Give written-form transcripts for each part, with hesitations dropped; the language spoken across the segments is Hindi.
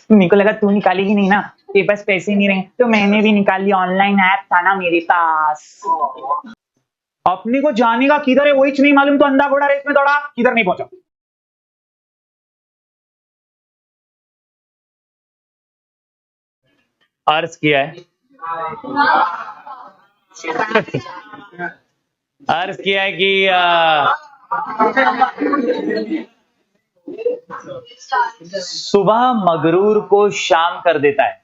मेरे को लगा तू निकालेगी नहीं ना, तेरे पास पैसे नहीं रहे तो मैंने भी निकाल लिया, ऑनलाइन ऐप था ना मेरे पास। अपने को जाने का किधर है वही नहीं मालूम, तो अंधा घोड़ा रेस में दौड़ा, किधर नहीं पहुंचा। अर्ज किया है, अर्ज किया है कि सुबह मगरूर को शाम कर देता है।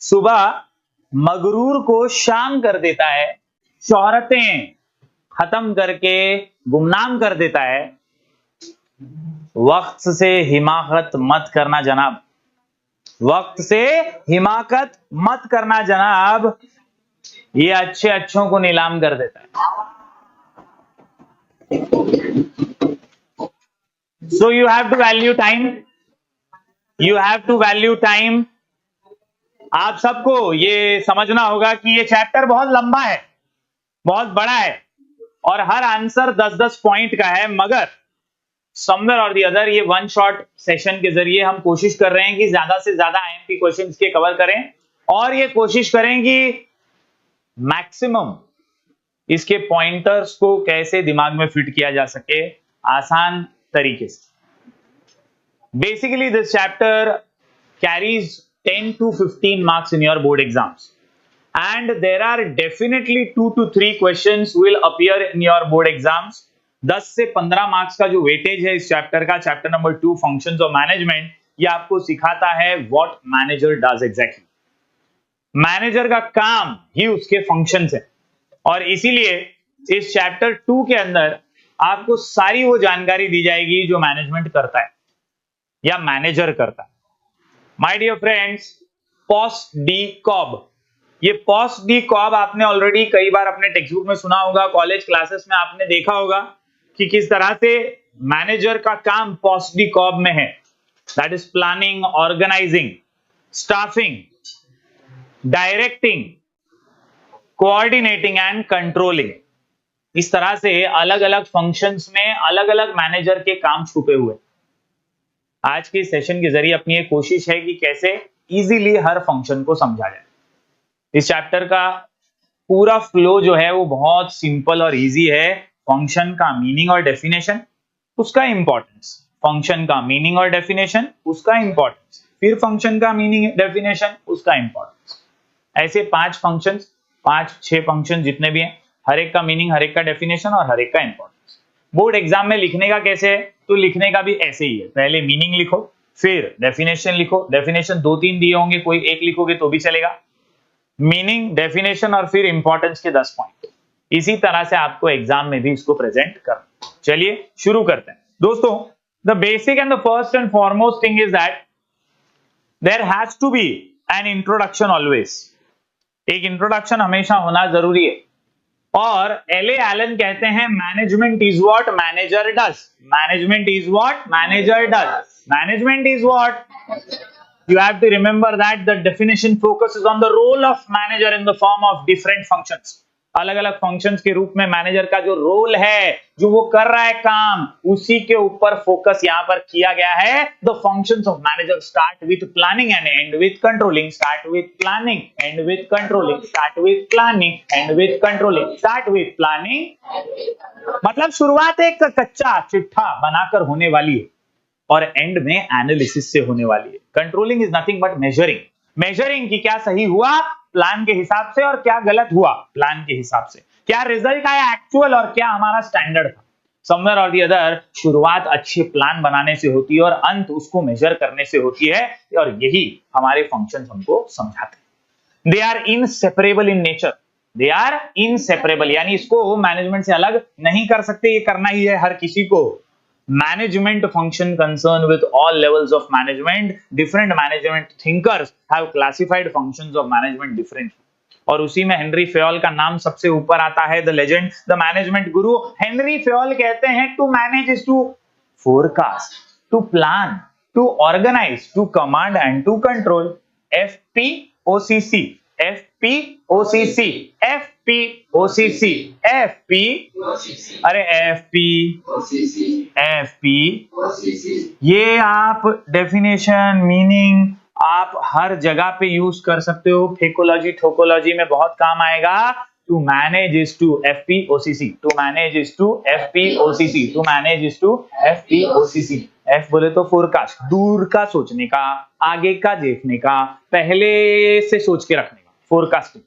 सुबह मगरूर को शाम कर देता है, शोहरतें खत्म करके गुमनाम कर देता है। वक्त से हिमाकत मत करना जनाब, वक्त से हिमाकत मत करना जनाब, ये अच्छे अच्छों को नीलाम कर देता है। So you have to value time. You have to value time. आप सबको ये समझना होगा कि ये चैप्टर बहुत लंबा है, बहुत बड़ा है, और हर आंसर 10-10 पॉइंट का है, मगर समवेयर और दी अदर ये वन शॉट सेशन के जरिए हम कोशिश कर रहे हैं कि ज्यादा से ज्यादा आईएमपी क्वेश्चंस के कवर करें, और ये कोशिश करें कि मैक्सिमम इसके पॉइंटर्स को कैसे दिमाग में फिट किया जा सके आसान तरीके से। Basically this chapter carries 10 to 15 marks in your board exams, and there are definitely 2 to 3 questions will appear in your board exams. 10 से 15 मार्क्स का जो वेटेज है इस चैप्टर का, chapter number 2 functions of management, ये आपको सिखाता है what manager does exactly. Manager का काम ही उसके फंक्शंस है, और इसीलिए इस चैप्टर 2 के अंदर आपको सारी वो जानकारी दी जाएगी जो मैनेजमेंट करता है या मैनेजर करता है। My dear friends, POSDCORB, ये पोस्ट डी कॉब आपने ऑलरेडी कई बार अपने टेक्स्ट बुक में सुना होगा, कॉलेज क्लासेस में आपने देखा होगा कि किस तरह से मैनेजर का काम पोस्ट डी कॉब में है। That is planning, organising, staffing, directing, coordinating and controlling. इस तरह से अलग अलग फंक्शंस में अलग अलग मैनेजर के काम छुपे हुए। आज के सेशन के जरिए अपनी एक कोशिश है कि कैसे इजीली हर फंक्शन को समझा जाए। इस चैप्टर का पूरा फ्लो जो है वो बहुत सिंपल और इजी है। फंक्शन का मीनिंग और डेफिनेशन, उसका इंपॉर्टेंस, फंक्शन का मीनिंग और डेफिनेशन, उसका इंपॉर्टेंस, फिर फंक्शन का मीनिंग डेफिनेशन, उसका इंपॉर्टेंस। ऐसे 5 फंक्शन, 5-6 फंक्शन जितने भी हैं, हर एक का मीनिंग, हर एक का डेफिनेशन और हर एक का इंपॉर्टेंस। बोर्ड एग्जाम में लिखने का कैसे है, तो लिखने का भी ऐसे ही है। पहले मीनिंग लिखो, फिर डेफिनेशन लिखो। डेफिनेशन 2-3 दिए होंगे, कोई एक लिखोगे तो भी चलेगा। मीनिंग, डेफिनेशन और फिर इंपॉर्टेंस के 10 पॉइंट। इसी तरह से आपको एग्जाम में भी इसको प्रेजेंट करना। चलिए शुरू करते हैं दोस्तों। The basic and the first and foremost thing is that there has to be an introduction always. एक इंट्रोडक्शन हमेशा होना जरूरी है, और एल.ए. एलन कहते हैं management is what manager does. Management is what manager does. Management is what, you have to remember that the definition focuses on the role of manager in the form of different functions. अलग अलग फंक्शंस के रूप में मैनेजर का जो रोल है, जो वो कर रहा है काम, उसी के ऊपर फोकस यहां पर किया गया है। The functions of manager start with planning and and with controlling. Start with planning, and with controlling. Start with planning, and with controlling. Start with planning मतलब शुरुआत एक कच्चा चिट्ठा बनाकर होने वाली है, और एंड में एनालिसिस से होने वाली है। Controlling is nothing but measuring. Measuring कि क्या सही हुआ प्लान के हिसाब से और क्या गलत हुआ प्लान के हिसाब से, क्या रिजल्ट आया एक्चुअल और क्या हमारा स्टैंडर्ड था। समवेयर और दी अदर शुरुआत अच्छे प्लान बनाने से होती है और अंत उसको मेजर करने से होती है, और यही हमारे फंक्शंस हमको समझाते हैं। They are inseparable in nature. They are inseparable यानी इसको मैनेजमेंट से अलग नहीं कर सकते, ये करना ही है हर किसी को। Management function concerned with all levels of management. Different management thinkers have classified functions of management differently. और उसी में हेनरी फेयोल का नाम सबसे ऊपर आता है, the legend, the management guru. Henri Fayol कहते हैं to manage is to forecast, to plan, to organise, to command and to control. FPOCC, FPOCC, F FPOCC, FP, अरे FP, ये आप डेफिनेशन मीनिंग आप हर जगह पे यूज कर सकते हो। फेकोलॉजी ठोकोलॉजी में बहुत काम आएगा। To manage is to FPOCC, to manage is to FPOCC, to manage is to FPOCC। F बोले तो फोरकास्ट, दूर का सोचने का, आगे का देखने का, पहले से सोच के रखने का, फोरकास्टिंग।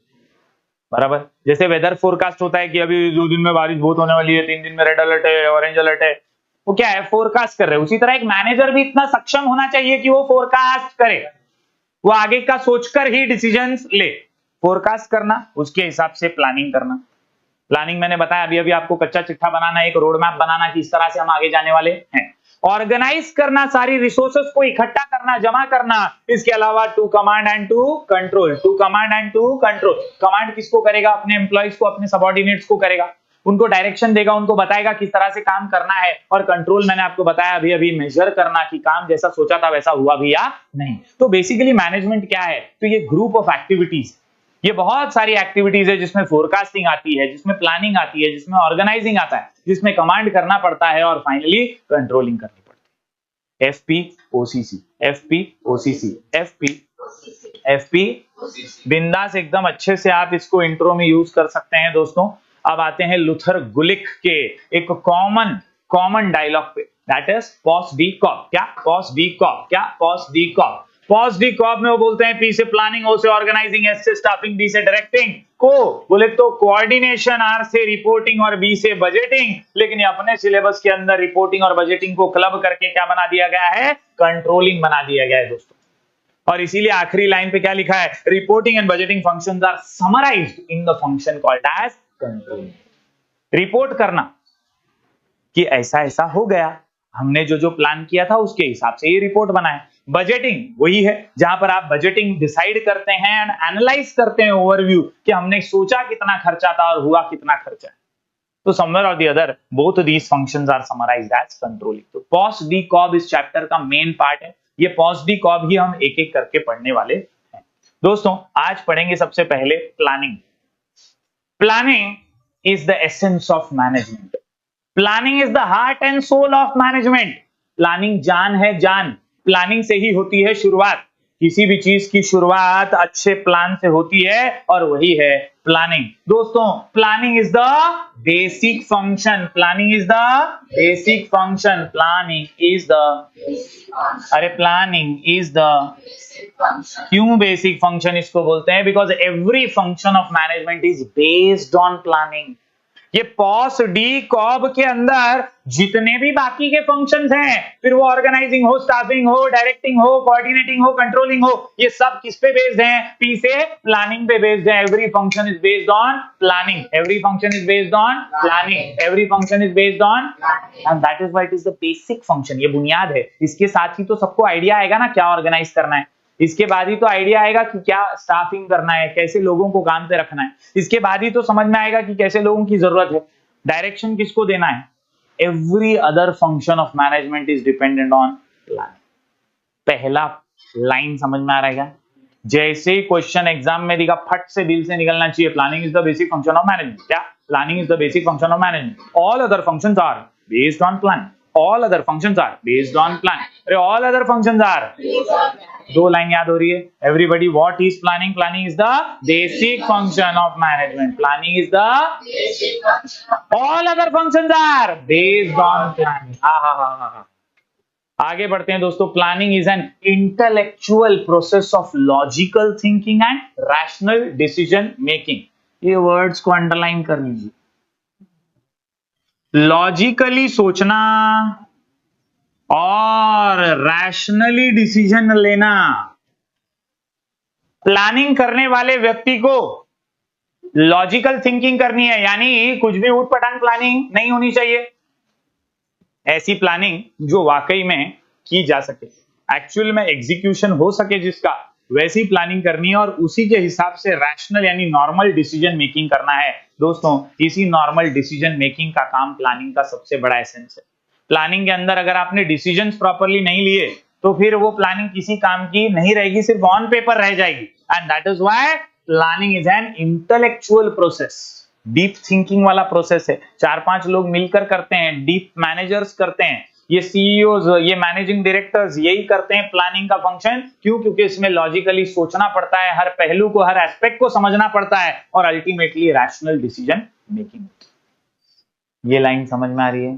बराबर, जैसे वेदर फोरकास्ट होता है कि अभी 2 दिन में बारिश बहुत होने वाली है, 3 दिन में रेड अलर्ट है, ऑरेंज अलर्ट है, वो क्या है, फोरकास्ट कर रहे हैं। उसी तरह एक मैनेजर भी इतना सक्षम होना चाहिए कि वो फोरकास्ट करे, वो आगे का सोचकर ही डिसीजंस ले। फोरकास्ट करना, उसके हिसाब से प्लानिंग करना। प्लानिंग मैंने बताया अभी अभी आपको, कच्चा चिट्ठा बनाना, एक रोड मैप बनाना कि इस तरह से हम आगे जाने वाले हैं। ऑर्गेनाइज करना, सारी रिसोर्सेस को इकट्ठा करना, जमा करना। इसके अलावा to command and to control, to command and to control. Command किसको करेगा? अपने एम्प्लॉइज को, अपने सबऑर्डिनेट्स को करेगा, उनको डायरेक्शन देगा, उनको बताएगा किस तरह से काम करना है। और कंट्रोल मैंने आपको बताया अभी अभी, मेजर करना कि काम जैसा सोचा था वैसा हुआ भी या नहीं। तो बेसिकली मैनेजमेंट क्या है? तो ये ग्रुप ऑफ एक्टिविटीज, ये बहुत सारी एक्टिविटीज है जिसमें फोरकास्टिंग आती है, जिसमें प्लानिंग आती है, जिसमें ऑर्गेनाइजिंग आता है, जिसमें कमांड करना पड़ता है और फाइनली कंट्रोलिंग करनी पड़ती है। FPOCC, FPOCC, FP, बिंदास एकदम अच्छे से आप इसको इंट्रो में यूज कर सकते हैं दोस्तों। अब आते हैं लुथर गुलिक के एक कॉमन डायलॉग पे, that is POSDCORB. क्या पॉस डी कॉप? क्या POSDCORB? POSDCORB में वो बोलते हैं P से प्लानिंग, O से ऑर्गेनाइजिंग, S से स्टाफिंग, D से डायरेक्टिंग, को बोले तो कोऑर्डिनेशन, R से रिपोर्टिंग और B से बजटिंग। लेकिन ये अपने सिलेबस के अंदर रिपोर्टिंग और बजटिंग को क्लब करके क्या बना दिया गया है? कंट्रोलिंग बना दिया गया है दोस्तों। और इसीलिए आखिरी लाइन पे क्या लिखा है? Reporting and budgeting functions are summarised in the function called as controlling. Report करना कि ऐसा ऐसा हो गया, हमने जो जो प्लान किया था उसके हिसाब से ये रिपोर्ट बनाए। बजटिंग वही है जहां पर आप बजटिंग डिसाइड करते हैं एंड एनालाइज करते हैं ओवरव्यू कि हमने सोचा कितना खर्चा था और हुआ कितना खर्चा। तो समवेयर और the other both these functions are summarised as controlling. तो पॉस डी कॉब इस चैप्टर का मेन पार्ट है। ये पॉस डी कॉब ही हम एक एक करके पढ़ने वाले हैं दोस्तों। आज पढ़ेंगे सबसे पहले planning. Planning is the essence of management. Planning is the heart and soul of management. Planning जान है, जान। प्लानिंग से ही होती है शुरुआत। किसी भी चीज की शुरुआत अच्छे प्लान से होती है और वही है प्लानिंग। दोस्तों planning is the basic function. Planning is the basic function. Planning is the, अरे प्लानिंग इज द, क्यों बेसिक फंक्शन इसको बोलते हैं? Because every function of management is based on planning. ये पॉस डी कॉब के अंदर जितने भी बाकी के फंक्शंस हैं, फिर वो ऑर्गेनाइजिंग हो, स्टाफिंग हो, डायरेक्टिंग हो, कोऑर्डिनेटिंग हो, कंट्रोलिंग हो, ये सब किस पे बेस्ड हैं? पी से प्लानिंग पे बेस्ड है। Every function is based on planning. Every function is based on planning. Every function is based on, and that is why it is the basic function. ये बुनियाद है। इसके साथ ही तो सबको आइडिया आएगा ना क्या ऑर्गेनाइज करना है। इसके बाद ही तो आइडिया आएगा कि क्या स्टाफिंग करना है, कैसे लोगों को काम पे रखना है। इसके बाद ही तो समझ में आएगा कि कैसे लोगों की जरूरत है, डायरेक्शन किसको देना है। Every other function of management is dependent on planning. पहला लाइन समझ में आ रहा है क्या? जैसे ही क्वेश्चन एग्जाम में दिखा, फट से दिल से निकलना चाहिए, planning is the basic function of management. क्या? Planning is the basic function of management. All other functions are based on planning. All other functions are based on planning. अरे all other functions are, दो लाइन याद हो रही है everybody? What is planning? Planning is the basic function of management. Planning is the basic function. All other functions are based on planning. हा आगे बढ़ते हैं दोस्तों। Planning is an intellectual process of logical thinking and rational decision making. ये वर्ड्स को अंडरलाइन कर लीजिए। लॉजिकली सोचना और रैशनली डिसीजन लेना। प्लानिंग करने वाले व्यक्ति को लॉजिकल थिंकिंग करनी है, यानी कुछ भी उठपटांग प्लानिंग नहीं होनी चाहिए। ऐसी प्लानिंग जो वाकई में की जा सके, एक्चुअल में एग्जीक्यूशन हो सके जिसका, वैसी प्लानिंग करनी है और उसी के हिसाब से रैशनल यानी नॉर्मल डिसीजन मेकिंग करना है। दोस्तों इसी नॉर्मल डिसीजन मेकिंग का काम प्लानिंग का सबसे बड़ा एसेंस है। प्लानिंग के अंदर अगर आपने डिसीजंस प्रॉपर्ली नहीं लिए तो फिर वो प्लानिंग किसी काम की नहीं रहेगी, सिर्फ ऑन पेपर रह जाएगी। And that is why planning is an intellectual process, deep thinking वाला प्रोसेस है, 4-5 लोग मिलकर करते हैं, डीप मैनेजर्स करते हैं, ये सीईओज, ये मैनेजिंग डायरेक्टर्स यही करते हैं प्लानिंग का फंक्शन। क्यों? क्योंकि इसमें लॉजिकली सोचना पड़ता है, हर पहलू को, हर एस्पेक्ट को समझना पड़ता है और अल्टीमेटली रैशनल डिसीजन मेकिंग। ये लाइन समझ में आ रही है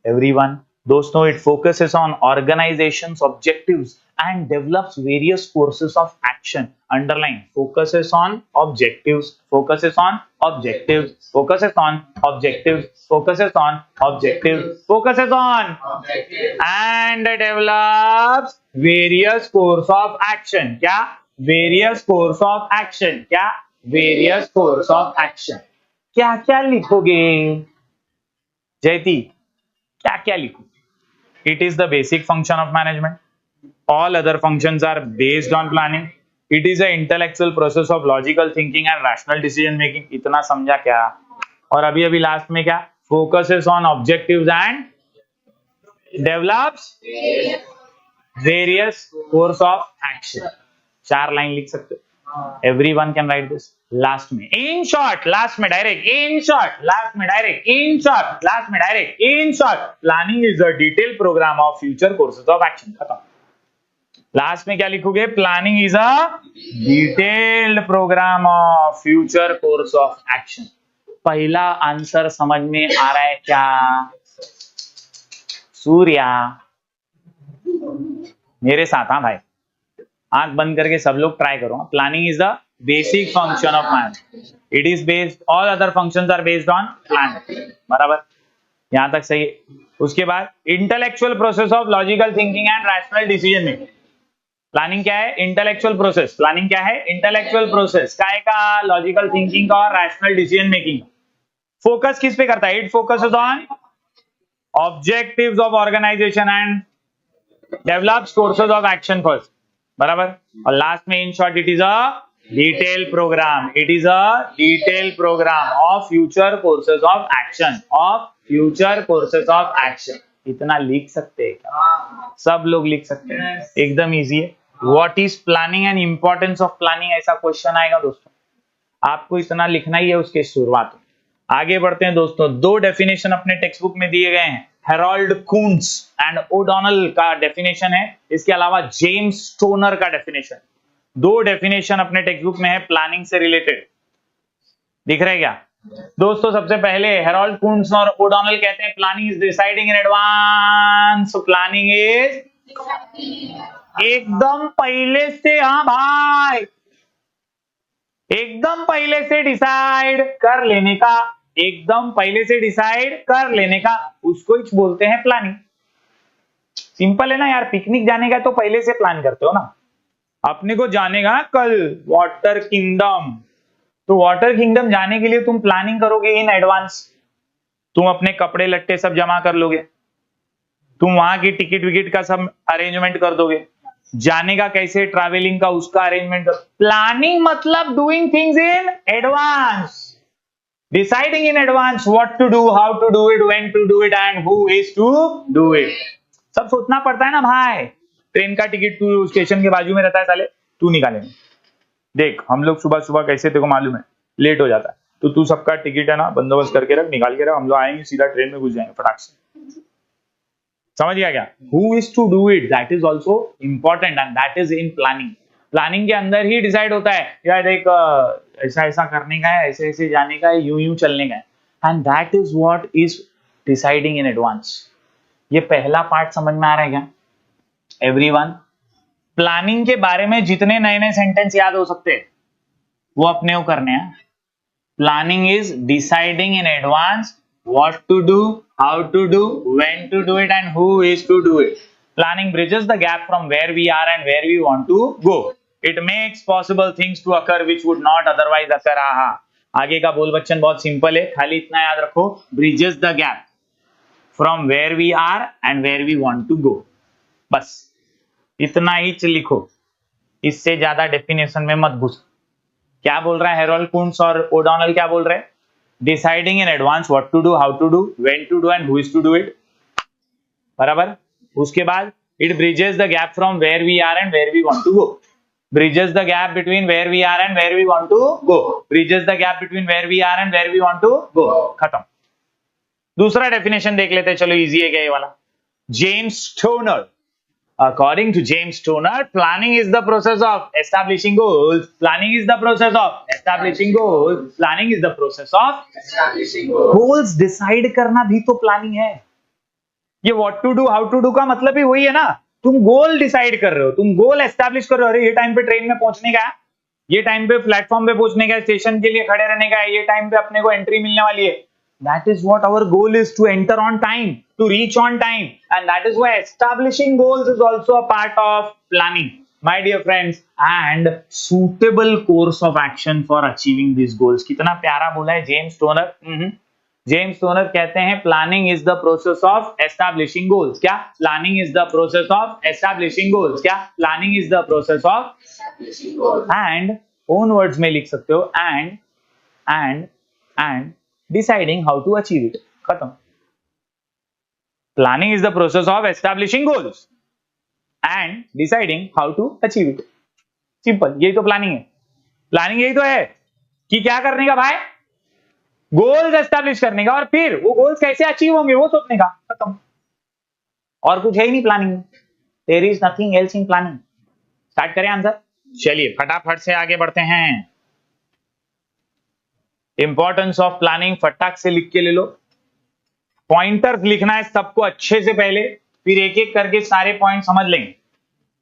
एवरीवन? दोस्तों, it focuses on organisations objectives and develops various courses of action. Underline, focuses on objectives, focuses on objectives, focuses on objectives, focuses on objectives, focuses on objectives, and develops various course of action. क्या? Various course of action. क्या? Various course of action. क्या क्या लिखोगे जयती? क्या क्या लिखो? It is the basic function of management. All other functions are based on planning. It is an intellectual process of logical thinking and rational decision making. इतना समझा क्या? और अभी अभी लास्ट में क्या? Focuses on objectives and develops various course of action. 4 line लिख सकते हो. Everyone can write this. Last में in short, लास्ट में डायरेक्ट in short, लास्ट में डायरेक्ट in short, लास्ट में direct in short. Planning is a detailed program of future courses of action. खत्म. लास्ट में क्या लिखोगे? Planning is a detailed programme of future course of action. पहला आंसर समझ में आ रहा है क्या? सूर्या मेरे साथ, हाँ भाई, आंख बंद करके सब लोग ट्राई करो. Planning is the basic function of man. It is based, all other functions are based on planning. बराबर? यहां तक सही है. उसके बाद intellectual process of logical thinking and rational decision making. Planning क्या है? Intellectual process. प्लानिंग क्या है? Intellectual process. काय का? लॉजिकल थिंकिंग का और रैशनल डिसीजन मेकिंग. फोकस किस पे करता है? It focuses on objectives of organisation and develops courses of action first. बराबर? और लास्ट में in short it is a detail programme. It is a detail programme of future courses of action, of future courses of action. इतना लिख सकते हैं क्या? सब लोग लिख सकते हैं. एकदम इजी है. What is planning and importance of planning, ऐसा क्वेश्चन आएगा दोस्तों. आपको इतना लिखना ही है उसके शुरुआत में. आगे बढ़ते हैं दोस्तों. 2 डेफिनेशन अपने टेक्स्ट बुक में दिए गए हैं. हेरोल्ड कून्स एंड ओडोनल का डेफिनेशन है. इसके अलावा जेम्स स्टोनर का डेफिनेशन. 2 डेफिनेशन अपने टेक्स्ट बुक में है प्लानिंग से रिलेटेड. दिख रहे क्या दोस्तों? सबसे पहले हेरोल्ड कून्स और ओडोनल कहते हैं planning is deciding in advance. Planning is एकदम पहले से, हाँ भाई, एकदम पहले से डिसाइड कर लेने का. एकदम पहले से डिसाइड कर लेने का, उसको ही बोलते हैं प्लानिंग. सिंपल है ना यार. पिकनिक जाने का तो पहले से प्लान करते हो ना. अपने को जाने का कल वाटर किंगडम, तो वाटर किंगडम जाने के लिए तुम प्लानिंग करोगे इन एडवांस. तुम अपने कपड़े लट्टे सब जमा कर लोगे, तुम वहां की टिकट विकेट का सब अरेंजमेंट कर दोगे, जाने का कैसे ट्रैवलिंग का उसका अरेंजमेंट कर. प्लानिंग मतलब doing things in advance, deciding in advance what to do, how to do it, when to do it and who is to do it. सब सोचना पड़ता है ना भाई. ट्रेन का टिकट तू स्टेशन के बाजू में रहता है, साले तू निकाले. देख हम लोग सुबह सुबह कैसे, तेरे को मालूम है, लेट हो जाता है, तो तू सबका टिकट है ना बंदोबस्त करके रख, निकाल के रख. हम लोग आएंगे सीधा ट्रेन में घुस जाएंगे फटाक से. समझ गया क्या? Who is to do it, that is also important and that is in planning. Planning के अंदर ही डिसाइड होता है यार एक ऐसा ऐसा करने का है, ऐसे ऐसे जाने का है, यूं यूं चलने का है. And that is what is deciding in advance. ये पहला पार्ट समझ में आ रहा है क्या एवरीवन? प्लानिंग के बारे में जितने नए नए सेंटेंस याद हो सकते हैं वो अपने को करने हैं. Planning is deciding in advance what to do, how to do, when to do it and who is to do it. Planning bridges the gap from where we are and where we want to go. It makes possible things to occur which would not otherwise occur. aha. आगे का बोल बच्चन बहुत सिंपल है, खाली इतना याद रखो, bridges the gap from where we are and where we want to go. बस इतना ही लिखो, इससे ज्यादा डेफिनेशन में मत घुस. क्या बोल रहा है हेरोल्ड कून्स और ओडोनल? क्या बोल रहे हैं? Deciding in advance what to do, how to do, when to do and who is to do it. बराबर? उसके बाद it bridges the gap from where we are and where we want to go. bridges the gap between where we are and where we want to go, bridges the gap between where we are and where we want to go. खत्म. दूसरा डेफिनेशन देख लेते हैं, चलो इजी है क्या ये वाला. James toner. According to James Toner, planning is the process of establishing goals. Planning is the process of establishing goals. Planning is the process of establishing goals. Goals decide करना भी तो planning है. ये what to do, how to do का मतलब ही वही है ना. तुम गोल डिसाइड कर रहे हो, तुम गोल एस्टैब्लिश कर रहे हो. अरे ये टाइम पे ट्रेन में पहुंचने का है, ये टाइम पे प्लेटफॉर्म पे पहुंचने का है, स्टेशन के लिए खड़े रहने का है, ये टाइम पे अपने को एंट्री मिलने वाली है. That is what our goal is, to enter on time, to reach on time, and that is why establishing goals is also a part of planning, my dear friends, and suitable course of action for achieving these goals. कितना प्यारा बोला है जेम्स टोनर. जेम्स टोनर कहते हैं planning is the process of establishing goals. क्या? Planning is the process of establishing goals. क्या? Planning is the process of establishing goals. And own words में लिख सकते हो, and deciding how to achieve it. खत्म. Planning is the process of establishing goals and deciding how to achieve it. Simple. यही तो प्लानिंग है. प्लानिंग यही तो है कि क्या करने का भाई, गोल्स एस्टैब्लिश करने का, और फिर वो गोल्स कैसे अचीव होंगे वो सोचने का. खत्म. और कुछ है ही नहीं प्लानिंग में. There is nothing else in planning. Start करें आंसर. चलिए फटाफट से आगे बढ़ते हैं. इंपॉर्टेंस ऑफ प्लानिंग फटाक से लिख के ले लो. पॉइंटर्स लिखना है सबको अच्छे से पहले, फिर एक एक करके सारे पॉइंट समझ लेंगे.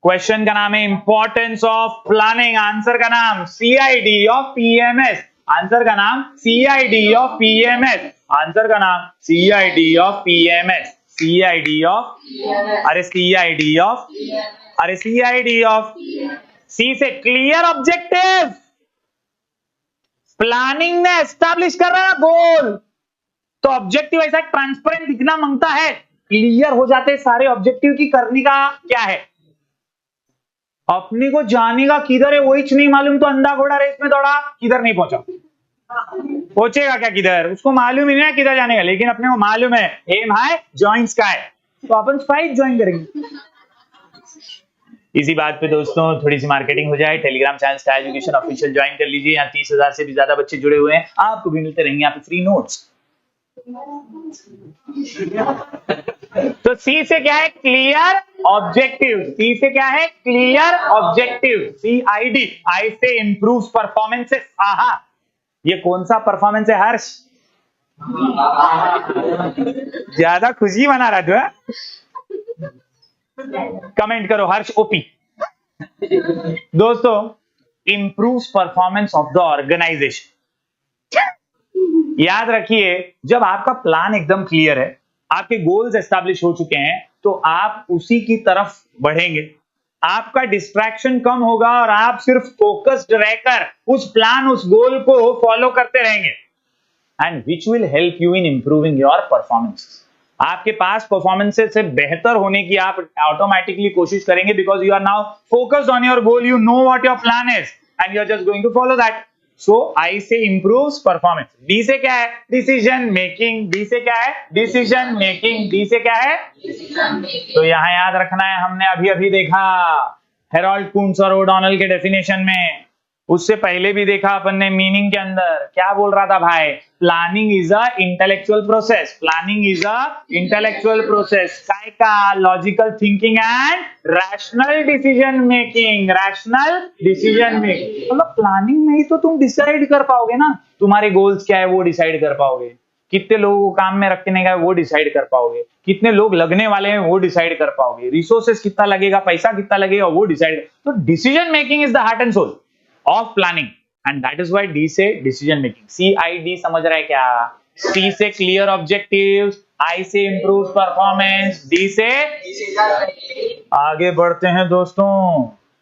क्वेश्चन का नाम है इंपॉर्टेंस ऑफ प्लानिंग. आंसर का नाम सीआईडी ऑफ पीएमएस. आंसर का नाम सीआईडी ऑफ पीएमएस. आंसर का नाम CID of PMS. CID of, अरे सीआईडी ऑफ, अरे सीआईडी ऑफ. सी से क्लियर ऑब्जेक्टिव. प्लानिंग में एस्टैब्लिश कर रहा है गोल, तो ऑब्जेक्टिव ऐसा ट्रांसपेरेंट दिखना मांगता है. क्लियर हो जाते सारे ऑब्जेक्टिव की करने का क्या है. अपने को जाने का किधर है वही नहीं मालूम, तो अंधा घोड़ा रेस में दौड़ा, किधर नहीं पहुंचा. पहुंचेगा क्या किधर, उसको मालूम ही नहीं है किधर जाने का, लेकिन अपने को मालूम है एम हाई जॉइन स्काई, तो अपन स्पाइस ज्वाइन करेंगे. इसी बात पे दोस्तों थोड़ी सी मार्केटिंग हो जाए. Telegram channel star education official join कर लीजिए. यहाँ 30,000 से भी ज्यादा बच्चे जुड़े हुए हैं. आपको भी मिलते रहेंगे यहाँ पे फ्री नोट्स. तो सी से क्या है, क्लियर ऑब्जेक्टिव. सी से क्या है, क्लियर ऑब्जेक्टिव. CID, आई से इंप्रूव परफॉर्मेंसेस. आहा, ये कौन सा परफॉर्मेंस है हर्ष? ज्यादा खुशी मना रहा था. कमेंट करो हर्ष ओपी. दोस्तों, improves performance of the organisation. याद रखिए, जब आपका प्लान एकदम क्लियर है, आपके गोल्स एस्टैब्लिश हो चुके हैं, तो आप उसी की तरफ बढ़ेंगे. आपका डिस्ट्रैक्शन कम होगा और आप सिर्फ फोकस्ड रहकर उस प्लान, उस गोल को फॉलो करते रहेंगे. And which will help you in improving your performance. आपके पास परफॉर्मेंसेस से बेहतर होने की आप ऑटोमेटिकली कोशिश करेंगे, because you are now focused on your goal. You know what your plan is and you are just going to follow that. So I say improves performance. D से क्या है, डिसीजन मेकिंग. डी से क्या है, डिसीजन मेकिंग. डी से क्या है, तो यहां याद रखना है, हमने अभी अभी देखा हेरोल्ड कुंट्ज और ओडॉनल के डेफिनेशन में, उससे पहले भी देखा अपन ने मीनिंग के अंदर. क्या बोल रहा था भाई, planning is a intellectual process. Planning is a intellectual process. काय का, logical thinking and rational decision making. Rational decision making मतलब प्लानिंग में ही तो तुम डिसाइड कर पाओगे ना, तुम्हारे गोल्स क्या है वो डिसाइड कर पाओगे, कितने लोगों को काम में रखने का है वो डिसाइड कर पाओगे, कितने लोग लगने वाले हैं वो डिसाइड कर पाओगे, रिसोर्सेस कितना लगेगा, पैसा कितना लगेगा वो डिसाइड. तो decision making is the heart and soul of planning, and that is why D से डिसीजन मेकिंग. CID समझ रहा है क्या? C से क्लियर ऑब्जेक्टिव्स, I से इंप्रूव परफॉर्मेंस, D से आगे बढ़ते हैं दोस्तों.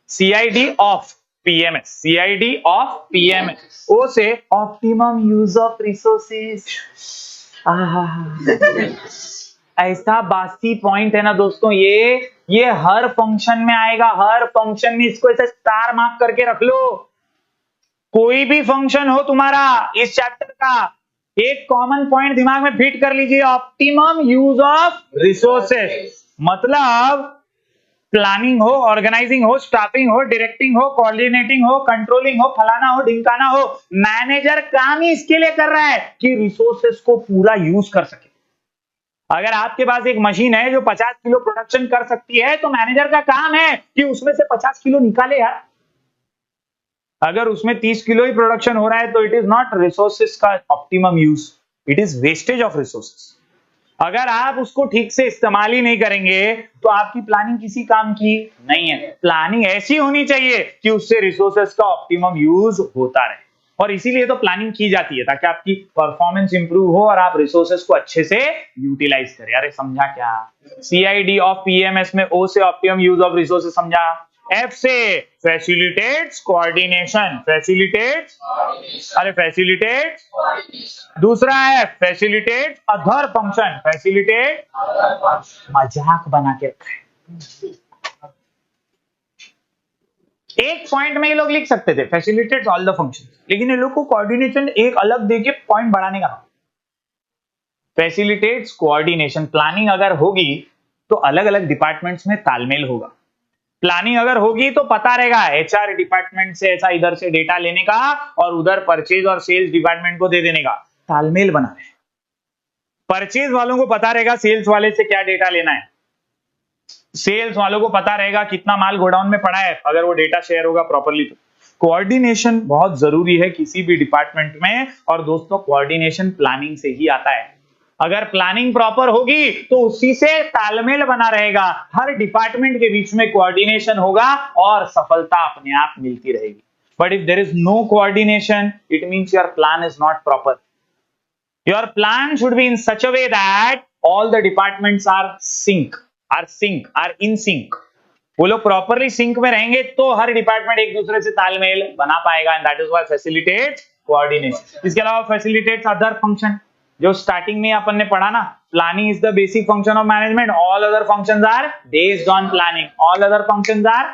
CID of PMS. CID of PMS. O से ऑप्टिमम यूज ऑफ रिसोर्सेस. ऐसा बासी पॉइंट है ना दोस्तों, ये हर फंक्शन में आएगा. हर फंक्शन में इसको ऐसे स्टार मार्क करके रख लो. कोई भी फंक्शन हो तुम्हारा इस चैप्टर का, एक कॉमन पॉइंट दिमाग में फिट कर लीजिए, ऑप्टिमम यूज ऑफ रिसोर्सेस. मतलब प्लानिंग हो, ऑर्गेनाइजिंग हो, स्टाफिंग हो, डायरेक्टिंग हो, कोऑर्डिनेटिंग हो, कंट्रोलिंग हो, फलाना हो, ढिमकाना हो, मैनेजर काम ही इसके लिए कर रहा है कि रिसोर्सेस को पूरा यूज कर सके। अगर आपके पास एक मशीन है जो 50 किलो प्रोडक्शन कर सकती है, तो मैनेजर का काम है कि उसमें से 50 किलो निकाले यार। अगर उसमें 30 किलो ही प्रोडक्शन हो रहा है तो इट इज नॉट रिसोर्सेस का optimum use, it is wastage of resources. अगर आप उसको ठीक से इस्तेमाल ही नहीं करेंगे तो आपकी प्लानिंग किसी काम की नहीं है। प्लानिंग ऐसी होनी चाहिए कि उससे रिसोर्सेस का ऑप्टिमम यूज होता रहे, और इसीलिए तो प्लानिंग की जाती है ताकि आपकी परफॉर्मेंस इंप्रूव हो और आप रिसोर्सेस को अच्छे से यूटिलाइज करें। अरे समझा क्या? सीआईडी ऑफ पीएमएस में ओ से ऑप्टिमम यूज ऑफ रिसोर्सेस समझा, एफ से फैसिलिटेट्स कोऑर्डिनेशन, फैसिलिटेट्स, अरे फैसिलिटेट, दूसरा है फैसिलिटेट अदर फंक्शन, फैसिलिटेट, मजाक बना के रखा है। एक पॉइंट में ये लोग लिख सकते थे फैसिलिटेट्स ऑल द फंक्शन, लेकिन ये लोग को कोऑर्डिनेशन एक अलग देके पॉइंट बढ़ाने का। फैसिलिटेट्स कोऑर्डिनेशन, प्लानिंग अगर होगी तो अलग अलग डिपार्टमेंट्स में तालमेल होगा। प्लानिंग अगर होगी तो पता रहेगा एचआर डिपार्टमेंट से ऐसा इधर से डेटा लेने का और उधर परचेज और सेल्स डिपार्टमेंट को दे देने का, तालमेल बना रहे। परचेज वालों को पता रहेगा सेल्स वाले से क्या डेटा लेना है, सेल्स वालों को पता रहेगा कितना माल गोडाउन में पड़ा है, अगर वो डेटा शेयर होगा प्रॉपर्ली तो। कोऑर्डिनेशन बहुत जरूरी है किसी भी डिपार्टमेंट में, और दोस्तों कोऑर्डिनेशन प्लानिंग से ही आता है। अगर प्लानिंग प्रॉपर होगी तो उसी से तालमेल बना रहेगा, हर डिपार्टमेंट के बीच में कोऑर्डिनेशन होगा और सफलता अपने आप मिलती रहेगी। But if there is no coordination, it means your plan is not proper. Your plan should be in such a way that all the departments are in sync. वो लोग प्रॉपरली सिंक में रहेंगे तो हर डिपार्टमेंट एक दूसरे से तालमेल बना पाएगा, and that is why facilitate coordination. इसके अलावा फैसिलिटेट्स अदर फंक्शन, जो स्टार्टिंग में अपन ने पढ़ा ना, planning is the basic function of management, all other functions are based on planning, all other functions are,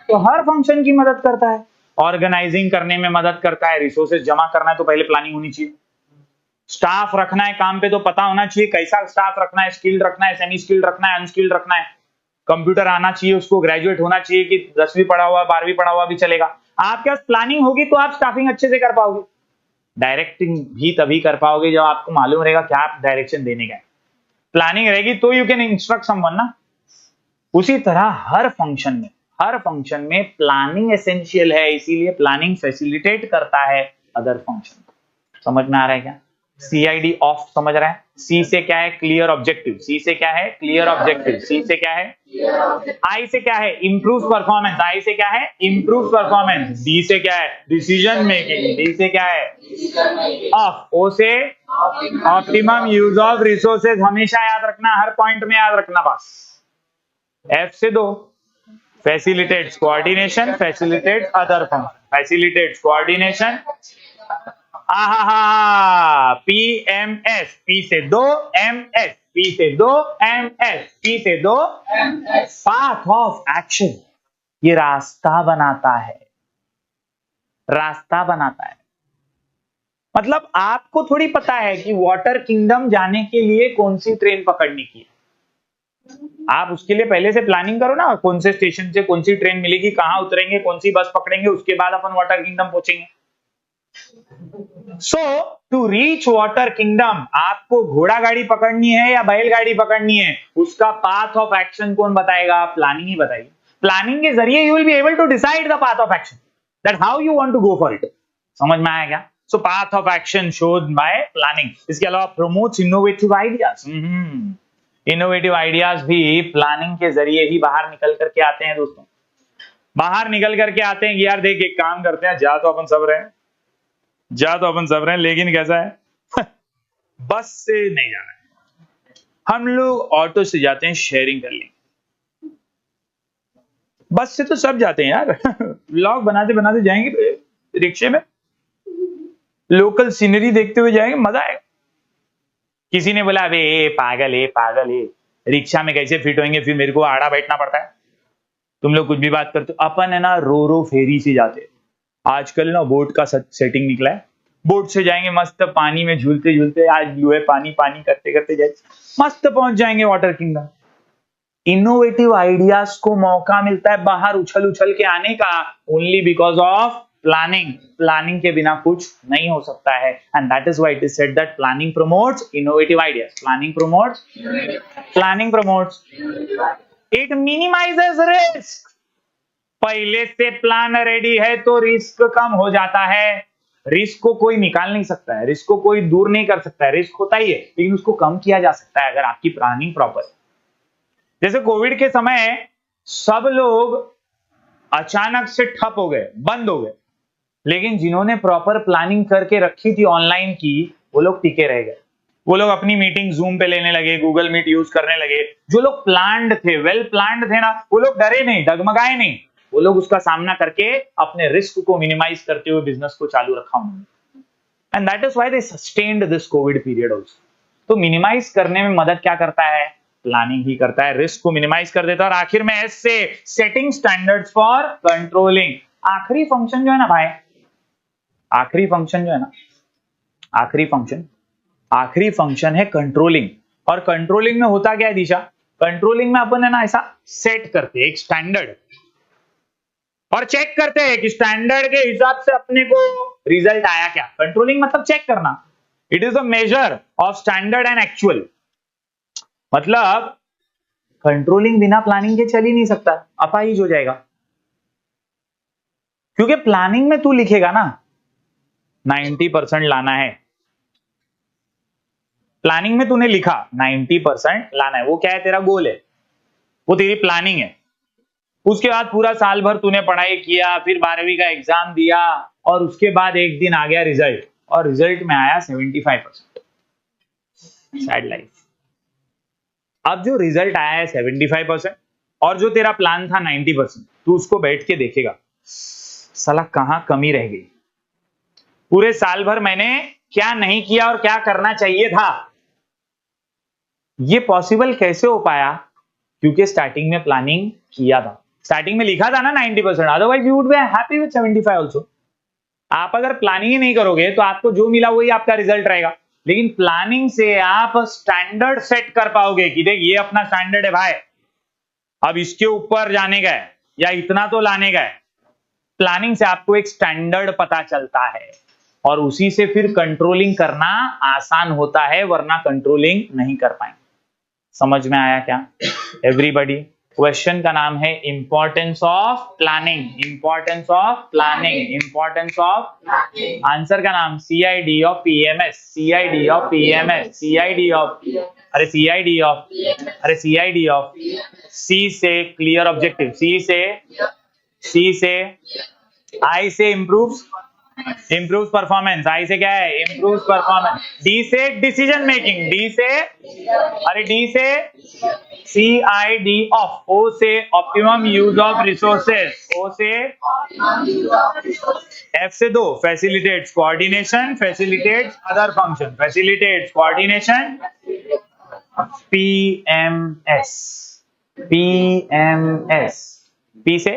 तो हर फंक्शन की मदद करता है, ऑर्गेनाइजिंग करने में मदद करता है, रिसोर्सेज जमा करना है तो पहले प्लानिंग होनी चाहिए, स्टाफ रखना है काम पे तो पता होना चाहिए कैसा स्टाफ रखना है, स्किल्ड रखना है, सेमी स्किल्ड रखना है, अनस्किल्ड रखना है, कंप्यूटर आना चाहिए उसको, ग्रेजुएट होना चाहिए कि 10वीं पढ़ा हुआ 12वीं पढ़ा हुआ भी चलेगा। आपके पास प्लानिंग होगी तो आप स्टाफिंग अच्छे से कर पाओगे, डायरेक्टिंग भी तभी कर पाओगे जब आपको मालूम रहेगा क्या आप डायरेक्शन देने का है। प्लानिंग रहेगी तो यू कैन इंस्ट्रक्ट समवन ना। उसी तरह हर फंक्शन में प्लानिंग एसेंशियल है, इसीलिए प्लानिंग फैसिलिटेट करता है अदर फंक्शन। समझ में आ रहा है क्या? सीआईडी ऑफ समझ रहा है? सी से क्या है? Clear objective. सी से क्या है? Clear objective. सी से क्या है? आई से क्या है? Improve performance. आई से क्या है? Improve performance. डी से क्या है? Decision making. डी से क्या है? ऑफ। ओ से ऑप्टिमम यूज ऑफ रिसोर्सेज, हमेशा याद रखना, हर पॉइंट में याद रखना बस। एफ से दो, facilitates coordination, facilitates other function, facilitates coordination, PMS, P से दो एमएस, पी से दो एमएस, पी से दो पाथ ऑफ एक्शन, ये रास्ता बनाता है, रास्ता बनाता है। मतलब आपको थोड़ी पता है कि वाटर किंगडम जाने के लिए कौन सी ट्रेन पकड़नी की, आप उसके लिए पहले से प्लानिंग करो ना, कौन से स्टेशन से कौन सी ट्रेन मिलेगी, कहां उतरेंगे, कौन सी बस पकड़ेंगे, उसके बाद अपन वाटर किंगडम पहुंचेंगे। सो टू रीच वाटर किंगडम आपको घोड़ा गाड़ी पकड़नी है या बैलगाड़ी पकड़नी है, उसका पाथ ऑफ एक्शन कौन बताएगा? प्लानिंग ही बताएगी। प्लानिंग के जरिए you will be able to decide the path of action, that how you want to go for it. समझ में आया क्या? So path of action showed by planning. इसके अलावा promotes innovative ideas. Innovative ideas भी प्लानिंग के जरिए ही बाहर निकल करके आते हैं दोस्तों, बाहर निकल करके आते हैं कि यार देख एक काम करते हैं, जा तो अपन सब रहे हैं, लेकिन कैसा है बस से नहीं जाना है, हम लोग ऑटो से जाते हैं, शेयरिंग कर लेंगे। बस से तो सब जाते हैं यार व्लॉग बनाते बनाते जाएंगे रिक्शे में, लोकल सीनरी देखते हुए जाएंगे, मजा आएगा। किसी ने बोला अबे पागल है, रिक्शा में कैसे फिट होंगे, फिर मेरे को आड़ा बैठना पड़ता है, तुम लोग कुछ भी बात करते हो। अपन है ना रो फेरी से जाते, आजकल ना बोट का सेटिंग निकला है, बोट से जाएंगे मस्त, पानी में झूलते झूलते, आज ब्लू है पानी पानी करते करते जाए, मस्त पहुंच जाएंगे वाटर किंगडम। इनोवेटिव आइडियाज को मौका मिलता है बाहर उछल उछल के आने का, only because of planning. Planning के बिना कुछ नहीं हो सकता है, and that is why it is said that planning promotes innovative ideas. Planning promotes it minimises risk. पहले से प्लान रेडी है तो रिस्क कम हो जाता है। रिस्क को कोई निकाल नहीं सकता है, रिस्क को कोई दूर नहीं कर सकता है, रिस्क होता ही है, लेकिन उसको कम किया जा सकता है अगर आपकी प्लानिंग प्रॉपर। जैसे कोविड के समय सब लोग अचानक से ठप हो गए, बंद हो गए, लेकिन जिन्होंने प्रॉपर प्लानिंग करके रखी थी ऑनलाइन की, वो लोग टिके रह गए। वो लोग अपनी मीटिंग जूम पे लेने लगे, गूगल मीट यूज करने लगे। जो लोग प्लान्ड थे, वेल प्लान्ड थे ना, वो लोग डरे नहीं, डगमगाए नहीं, वो लोग उसका सामना करके अपने रिस्क को मिनिमाइज करते हुए बिजनेस को चालू रखा उन्होंने। And that is why they sustained this Covid period also. तो मिनिमाइज करने में मदद क्या करता है? प्लानिंग ही करता है, रिस्क को मिनिमाइज कर देता है। और आखिर में एस से सेटिंग स्टैंडर्ड्स फॉर कंट्रोलिंग। आखिरी फंक्शन जो है ना भाई, आखिरी फंक्शन जो है ना, आखिरी फंक्शन है कंट्रोलिंग। और कंट्रोलिंग में होता क्या है दिशा? कंट्रोलिंग में अपन है ना ऐसा सेट करते हैं एक स्टैंडर्ड, और चेक करते हैं कि स्टैंडर्ड के हिसाब से अपने को रिजल्ट आया क्या। कंट्रोलिंग मतलब चेक करना। It is the measure of standard and actual. मतलब कंट्रोलिंग बिना प्लानिंग के चल ही नहीं सकता, अपाहिज हो जाएगा। क्योंकि प्लानिंग में तू लिखेगा ना 90% लाना है, प्लानिंग में तूने लिखा 90% लाना है, वो क्या है? तेरा गोल है, वो तेरी प्लानिंग है। उसके बाद पूरा साल भर तूने पढ़ाई किया, फिर 12वीं का एग्जाम दिया, और उसके बाद एक दिन आ गया रिजल्ट, और रिजल्ट में आया 75%। Sad life. अब जो रिजल्ट आया है 75% और जो तेरा प्लान था 90%, तू उसको बैठ के देखेगा, साला कहां कमी रह गई, पूरे साल भर मैंने क्या नहीं किया और क्या करना चाहिए था। ये पॉसिबल कैसे हो पाया? क्योंकि स्टार्टिंग में प्लानिंग किया था, स्टार्टिंग में लिखा था ना 90%, otherwise you would be happy with 75 also. आप अगर प्लानिंग ही नहीं करोगे तो आपको जो मिला वही आपका रिजल्ट रहेगा। लेकिन प्लानिंग से आप स्टैंडर्ड सेट कर पाओगे कि देख ये अपना स्टैंडर्ड है भाई, अब इसके ऊपर जाने का है या इतना तो लाने का है। प्लानिंग से आपको एक स्टैंडर्ड पता चलता है, और उसी से फिर कंट्रोलिंग करना आसान होता है, वरना कंट्रोलिंग नहीं कर पाएंगे। समझ में आया क्या एवरीबॉडी? क्वेश्चन का नाम है importance of planning, importance of planning, importance of. Answer का नाम CID of PMS, CID of PMS, CID of, अरे CID ऑफ, अरे CID ऑफ। C से क्लियर ऑब्जेक्टिव, C से I से इम्प्रूव परफॉर्मेंस, आई से क्या है? Improve performance. डी से डिसीजन मेकिंग, डी से, अरे डी से CID ऑफ। O से optimum use of resources, O से। F से दो, facilitates coordination, facilitates other function, facilitates coordination. PMS P से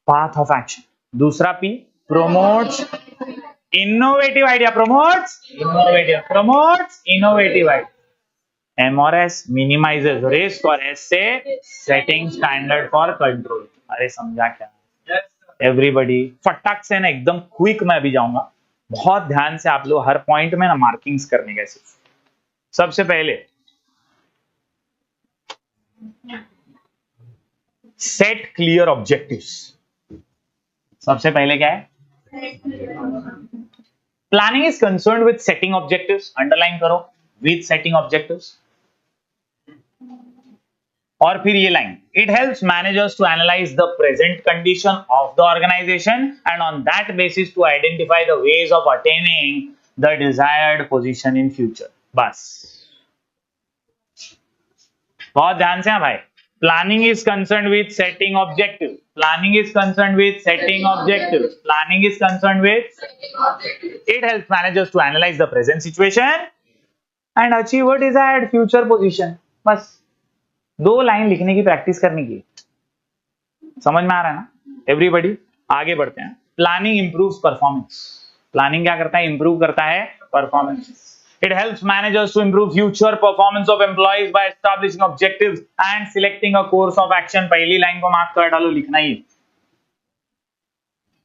पाथ ऑफ एक्शन। दूसरा P promotes innovative idea, promotes innovative idea. M और S मिनिमाइजेस रिस्क, और S से सेटिंग स्टैंडर्ड फॉर कंट्रोल। अरे समझा क्या एवरीबॉडी? फटाक से ना एकदम क्विक में अभी जाऊंगा, बहुत ध्यान से आप लोग हर पॉइंट में ना मार्किंग्स करने का। सबसे पहले सेट क्लियर ऑब्जेक्टिव्स। सबसे पहले क्या है? Planning is concerned with setting objectives, underline करो, विद सेटिंग ऑब्जेक्टिव्स। और फिर ये line, it helps managers to analyse the present condition of the organisation and on that basis to identify the ways of attaining the desired position in future. बस बहुत ध्यान से। हाँ भाई, planning is concerned with setting objective, planning is concerned with setting objective, planning is concerned with, it helps managers to analyse the present situation and achieve a desired future position. बस दो लाइन लिखने की प्रैक्टिस करनी की। समझ में आ रहा है ना एवरीबॉडी? आगे बढ़ते हैं। Planning improves performance. प्लानिंग क्या करता है? इंप्रूव करता है performance. It helps managers to improve future performance of employees by establishing objectives and selecting a course of action. पहली लाइन को मार्क कर डालो, लिखना ही.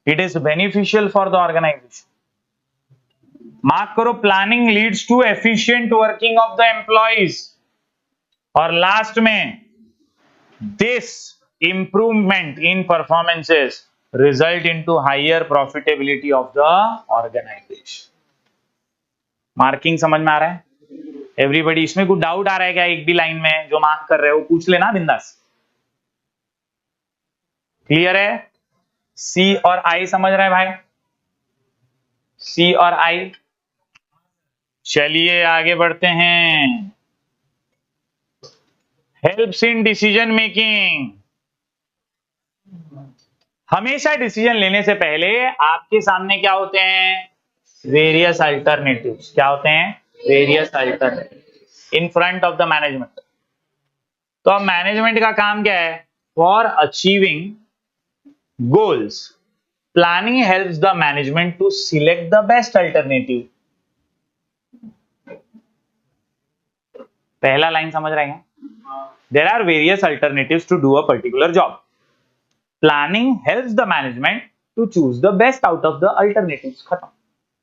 It is beneficial for the organization. Mark करो, planning leads to efficient working of the employees. और लास्ट में, this improvement in performances result into higher profitability of the organization. Marking समझ में आ रहा है एवरीबॉडी? इसमें कुछ डाउट आ रहा है क्या? एक भी लाइन में जो मार्क कर रहे हो पूछ लेना बिंदास. क्लियर है? सी और आई समझ रहे हैं भाई? सी और आई. चलिए आगे बढ़ते हैं. Helps in decision making. हमेशा डिसीजन लेने से पहले आपके सामने क्या होते हैं? Various alternatives. क्या होते हैं? Various alternatives in front of the management. तो अब मैनेजमेंट का काम क्या है? For achieving goals, planning helps the management to select the best alternative. पहला लाइन समझ रहे हैं? There are various alternatives to do a particular job. Planning helps the management to choose the best out of the alternatives. खत्म.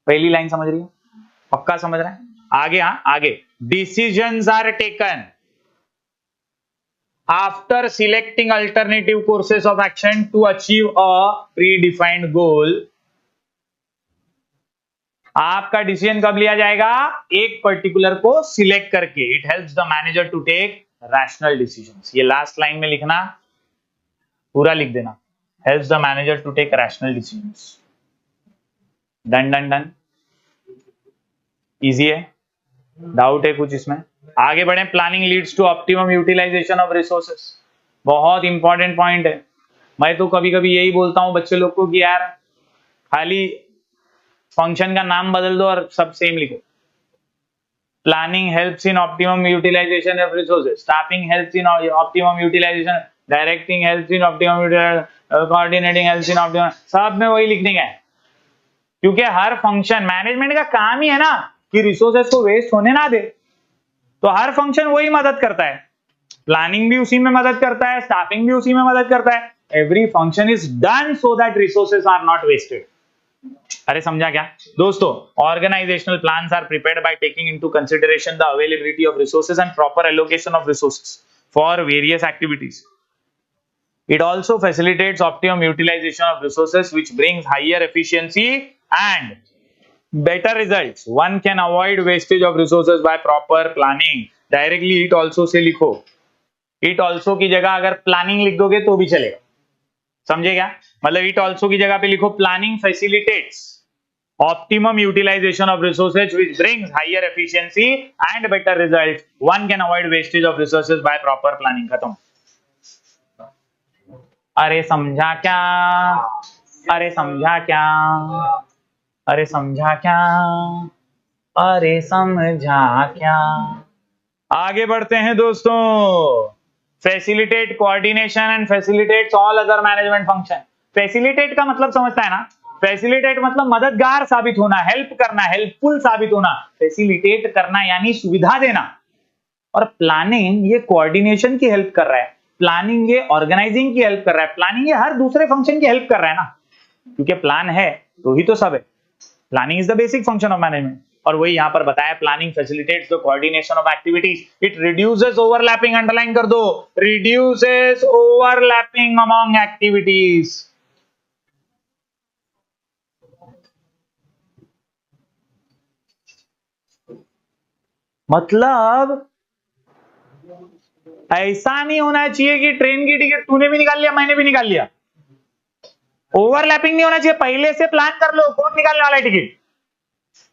पहली लाइन समझ रही है? पक्का समझ रहे हैं? आगे, हाँ आगे. Decisions are taken after selecting alternative courses of action to achieve a predefined goal. आपका डिसीजन कब लिया जाएगा? एक पर्टिकुलर को सिलेक्ट करके. It helps the manager to take rational decisions. ये लास्ट लाइन में लिखना, पूरा लिख देना. Helps the manager to take rational decisions. Done done done. Easy है? डाउट है कुछ इसमें? आगे बढ़े. Planning leads to optimum utilisation of resources. बहुत इंपॉर्टेंट पॉइंट है. मैं तो कभी कभी यही बोलता हूं बच्चे लोग को कि यार खाली फंक्शन का नाम बदल दो और सब सेम लिखो. Planning helps in optimum utilisation of resources. Staffing helps in optimum utilisation. Directing helps in optimum utilisation. Coordinating helps in optimum. सब में वही लिखने का है, क्योंकि हर फंक्शन, मैनेजमेंट का काम ही है ना कि रिसोर्सेज को वेस्ट होने ना दे. तो हर फंक्शन वही मदद करता है. प्लानिंग भी उसी में मदद करता है, स्टाफिंग भी उसी में मदद करता है. Every function is done so that resources are not wasted. अरे समझा क्या दोस्तों? Organisational plans are prepared by taking into consideration the availability of resources and proper allocation of resources for various activities. It also facilitates optimum utilization of resources, which brings higher efficiency and better results. One can avoid wastage of resources by proper planning. Directly it also से लिखो. It also की जगह अगर planning लिख दोगे तो भी चलेगा. समझे क्या? मतलब it also की जगह पे लिखो planning facilitates optimum utilization of resources, which brings higher efficiency and better results. One can avoid wastage of resources by proper planning. खत्म. अरे समझा क्या? अरे समझा क्या? अरे समझा क्या? अरे समझा क्या? आगे बढ़ते हैं दोस्तों. Facilitate coordination and facilitates all other management function. Facilitate का मतलब समझता है ना? फैसिलिटेट मतलब मददगार साबित होना, हेल्प करना, हेल्पफुल साबित होना. फैसिलिटेट करना यानी सुविधा देना. और प्लानिंग ये कोऑर्डिनेशन की हेल्प कर रहा है. प्लानिंग ये ऑर्गेनाइजिंग की हेल्प कर रहा है. प्लानिंग ये हर दूसरे फंक्शन की हेल्प कर रहा है ना, क्योंकि प्लान है तो ही तो सब है. Planning is the basic function of management. और वही यहां पर बताया, planning facilitates the coordination of activities. It reduces overlapping. Underline कर दो, रिड्यूसेस ओवरलैपिंग अमंग एक्टिविटीज. मतलब ऐसा नहीं होना चाहिए कि ट्रेन की टिकट तूने भी निकाल लिया, मैंने भी निकाल लिया. ओवरलैपिंग नहीं होना चाहिए. पहले से प्लान कर लो कौन निकालने वाला है टिकट.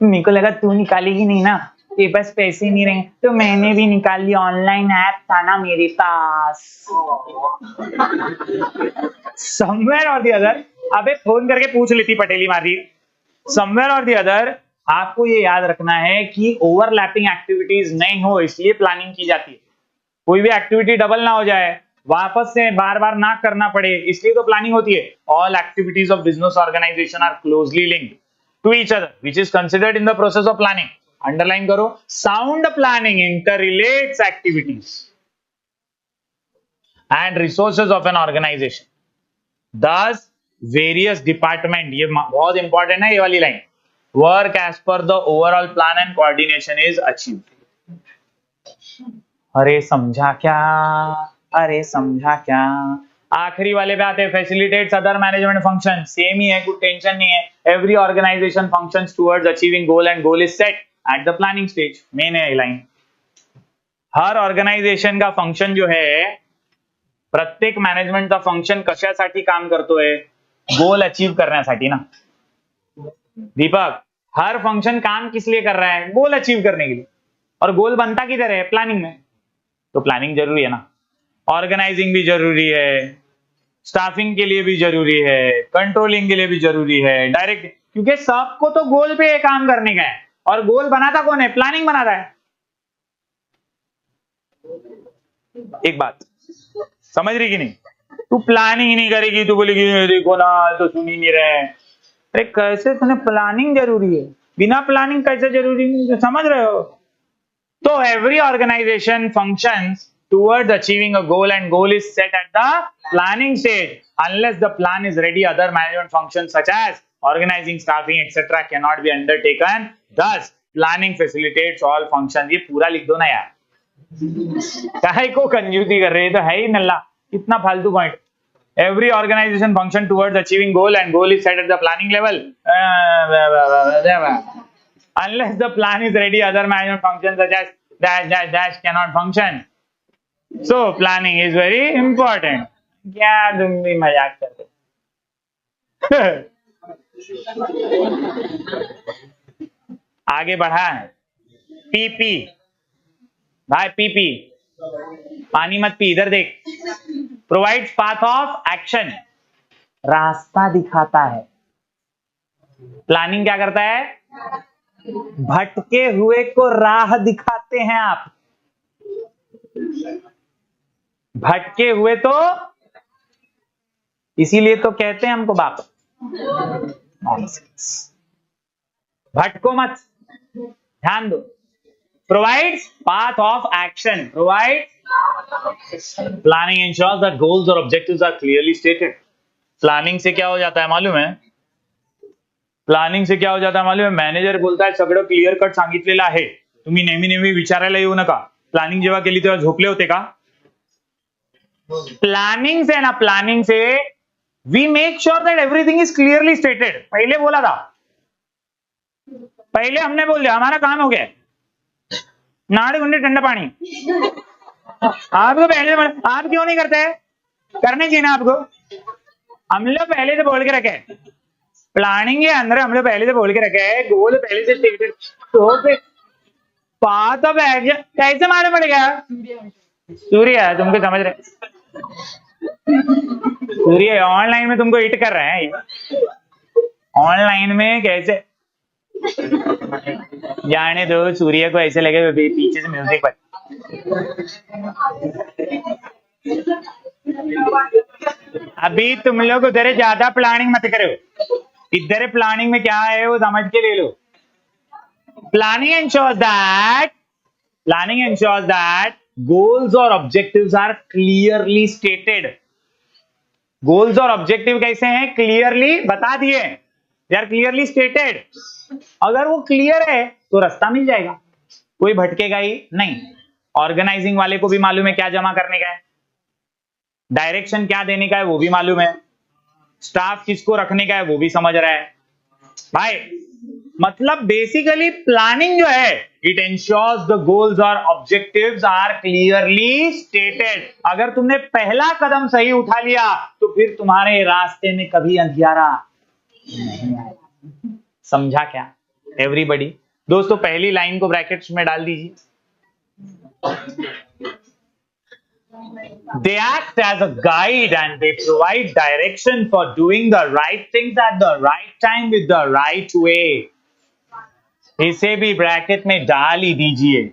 मेरे को लगा तू निकालेगी नहीं ना, तेरे पास पैसे नहीं रहे तो मैंने भी निकाल लिया. ऑनलाइन ऐप था ना मेरे पास. समवेयर और द अदर, अबे फोन करके पूछ लेती पटेली मारी. समवेयर और द अदर आपको ये याद रखना है कि ओवरलैपिंग एक्टिविटीज नहीं हो, इसलिए प्लानिंग की जाती है. कोई भी एक्टिविटी डबल ना हो जाए, वापस से बार बार ना करना पड़े, इसलिए तो प्लानिंग होती है. All activities of business organization are closely linked to each other, which is considered in the process of planning. Underline करो, sound planning interrelates activities and resources of an organization, thus various department, ये बहुत इंपॉर्टेंट है ये वाली लाइन, work as per the overall plan and coordination is achieve. अरे समझा क्या, अरे समझा क्या। आखिरी वाले पे आते हैं, facilitates other management function, same ही है, कुछ टेंशन नहीं है। Every organization functions towards achieving goal and goal is set at the planning stage. Main है लाइन, हर ऑर्गेनायझेशन का फंक्शन जो है, प्रत्येक मॅनेजमेंटचा फंक्शन कशासाठी काम करतोय, गोल अचीव करण्यासाठी ना दीपक। हर फंक्शन काम किस लिए कर रहा है, गोल अचीव करने के लिए, और गोल बनता किधर है, प्लानिंग में। तो प्लानिंग जरूरी है ना, ऑर्गेनाइजिंग भी जरूरी है, स्टाफिंग के लिए भी जरूरी है, कंट्रोलिंग के लिए भी जरूरी है, डायरेक्ट, क्योंकि सबको तो गोल पे काम करने का है, और गोल बनाता कौन है, प्लानिंग बनाता है। एक बात समझ रही कि नहीं, तू प्लानिंग ही नहीं करेगी, तू बोलेगी देखो ना तो सुन ही नहीं रहे। अरे कैसे, तुम्हें प्लानिंग जरूरी है, बिना प्लानिंग कैसे जरूरी नहीं, समझ रहे हो। तो every organization functions towards achieving a goal and goal is set at the planning stage. Unless the plan is ready, other management functions such as organizing, staffing, etc. cannot be undertaken. Thus, planning facilitates all functions. ये पूरा लिख दो ना यार, काहे को कंफ्यूज कर रहे हैं, तो है ही नल्ला, इतना फालतू point. Every organization function towards achieving goal and goal is set at the planning level. Unless the plan is ready, other management functions such as dash dash dash cannot function. So planning is very important. क्या तुम भी मजाक करते आगे बढ़ा है। पीपी भाई, पीपी पानी मत पी, इधर देख। प्रोवाइड्स पाथ ऑफ एक्शन, रास्ता दिखाता है। प्लानिंग क्या करता है, भटके हुए को राह दिखाते हैं आप। भटके हुए तो इसीलिए तो कहते हैं हमको बाप, भटको मत, ध्यान दो। Provides path of action, provide planning ensures that goals और objectives are clearly stated. Planning से क्या हो जाता है मालूम है, प्लानिंग से क्या हो जाता है मालूम है, मॅनेजर बोलताय सगळं क्लिअर कट सांगितलेलं आहे, तुम्ही नेहमी नेहमी विचारायला येऊ नका। प्लानिंग जेव्हा केली तेव्हा झोपले होते का? प्लानिंग से ना, प्लानिंग से we make sure that everything is clearly stated. पहले बोला था, पहले हमने बोल दिया हमारा काम हो गया, नाड़ी गुंडी ठंडा पानी। आपको पहले, आप क्यों नहीं करते, करने चाहिए ना आपको। हम लोग पहले से बोल के रखे, प्लानिंग के अंदर हम लोग पहले से बोल के रखे है, गोल पहले से स्टेटेड। तो पाथ ऑफ एक्शन कैसे मालूम पड़ेगा, सूर्य तुमको समझ रहे, सूर्य ऑनलाइन में तुमको हिट कर रहे हैं, ऑनलाइन में कैसे, जाने दो, सूर्य को ऐसे लगे पीछे से म्यूजिक पर। अभी तुम लोग उधर ज्यादा प्लानिंग मत करो, इधर प्लानिंग में क्या है वो समझ के ले लो। प्लानिंग ensures that goals और objectives are clearly stated. Goals और ऑब्जेक्टिव कैसे हैं, क्लियरली बता दिए, दे आर क्लियरली स्टेटेड। अगर वो क्लियर है तो रास्ता मिल जाएगा, कोई भटकेगा ही नहीं। ऑर्गेनाइजिंग वाले को भी मालूम है क्या जमा करने का है, डायरेक्शन क्या देने का है वो भी मालूम है, स्टाफ किसको रखने का है वो भी समझ रहा है भाई। मतलब बेसिकली प्लानिंग जो है, इट एंश्योर्स द गोल्स और ऑब्जेक्टिव्स आर क्लियरली स्टेटेड। अगर तुमने पहला कदम सही उठा लिया तो फिर तुम्हारे रास्ते में कभी अंधियारा नहीं आएगा। समझा क्या एवरीबॉडी? दोस्तों पहली लाइन को ब्रैकेट्स में डाल दीजिए। They act as a guide and they provide direction for doing the right things at the right time with the right way. इसे भी ब्रैकेट में डाल ही दीजिए,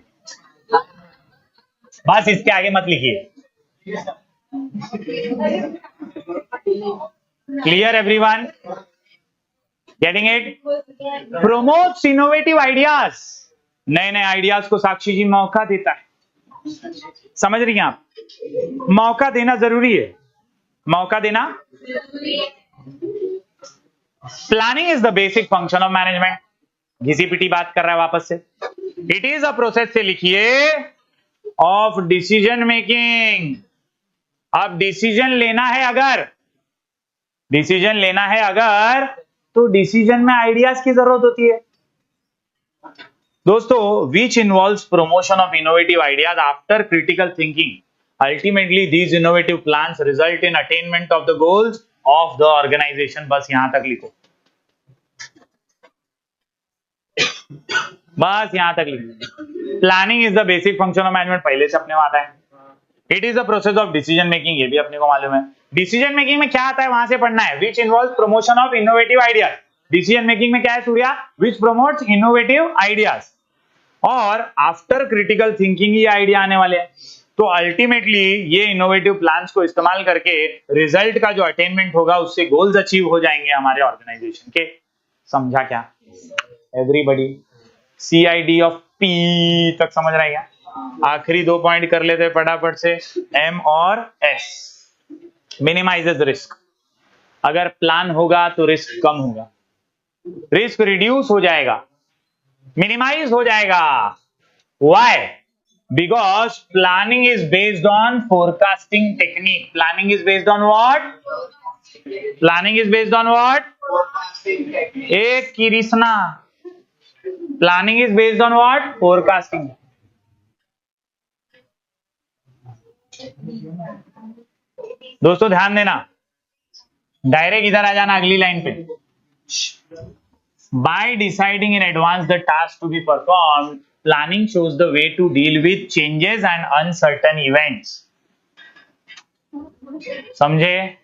बस इसके आगे मत लिखिए। Clear everyone? Getting it? Promotes innovative ideas. नए नए आइडियाज को साक्षी जी मौका देता है। समझ रही हैं आप? मौका देना जरूरी है, मौका देना। Planning is the basic function of management. घिसी पिटी बात कर रहा है वापस से। इट इज अ प्रोसेस से लिखिए ऑफ डिसीजन मेकिंग। अब डिसीजन लेना है अगर, डिसीजन लेना है अगर, तो डिसीजन में आइडियाज की जरूरत होती है दोस्तों, which involves promotion of innovative ideas after critical thinking. Ultimately, these innovative plans result in attainment of the goals of the organization. बस यहां तक लिखो, बस यहां तक लिखो। Planning is the basic function of management, पहले से अपने को आता है। It is the process of decision making, ये भी अपने को मालूम है। डिसीजन मेकिंग में क्या आता है वहां से पढ़ना है। Which involve promotion of innovative ideas. Decision making में क्या है सूर्या? विच प्रमोट्स इनोवेटिव आइडियाज। और आफ्टर क्रिटिकल थिंकिंग ये आइडिया आने वाले हैं। तो अल्टीमेटली ये इनोवेटिव प्लान्स को इस्तेमाल करके रिजल्ट का जो अटेनमेंट होगा उससे गोल्स अचीव हो जाएंगे हमारे ऑर्गेनाइजेशन के। समझा क्या एवरीबॉडी? CID ऑफ P तक समझ रहा है क्या? आखिरी 2 पॉइंट कर लेते हैं फटाफट से। M और S मिनिमाइजेस रिस्क। अगर प्लान होगा तो रिस्क कम होगा, रिस्क रिड्यूस हो जाएगा, मिनिमाइज हो जाएगा। Why? Because planning is based on forecasting technique. Planning is based on what? Planning is based on what? एक किरिस्ना। Planning is based on what? Forecasting. दोस्तों ध्यान देना, डायरेक्ट इधर आ जाना अगली लाइन पे। By deciding in advance the task to be performed, planning shows the way to deal with changes and uncertain events. समझे?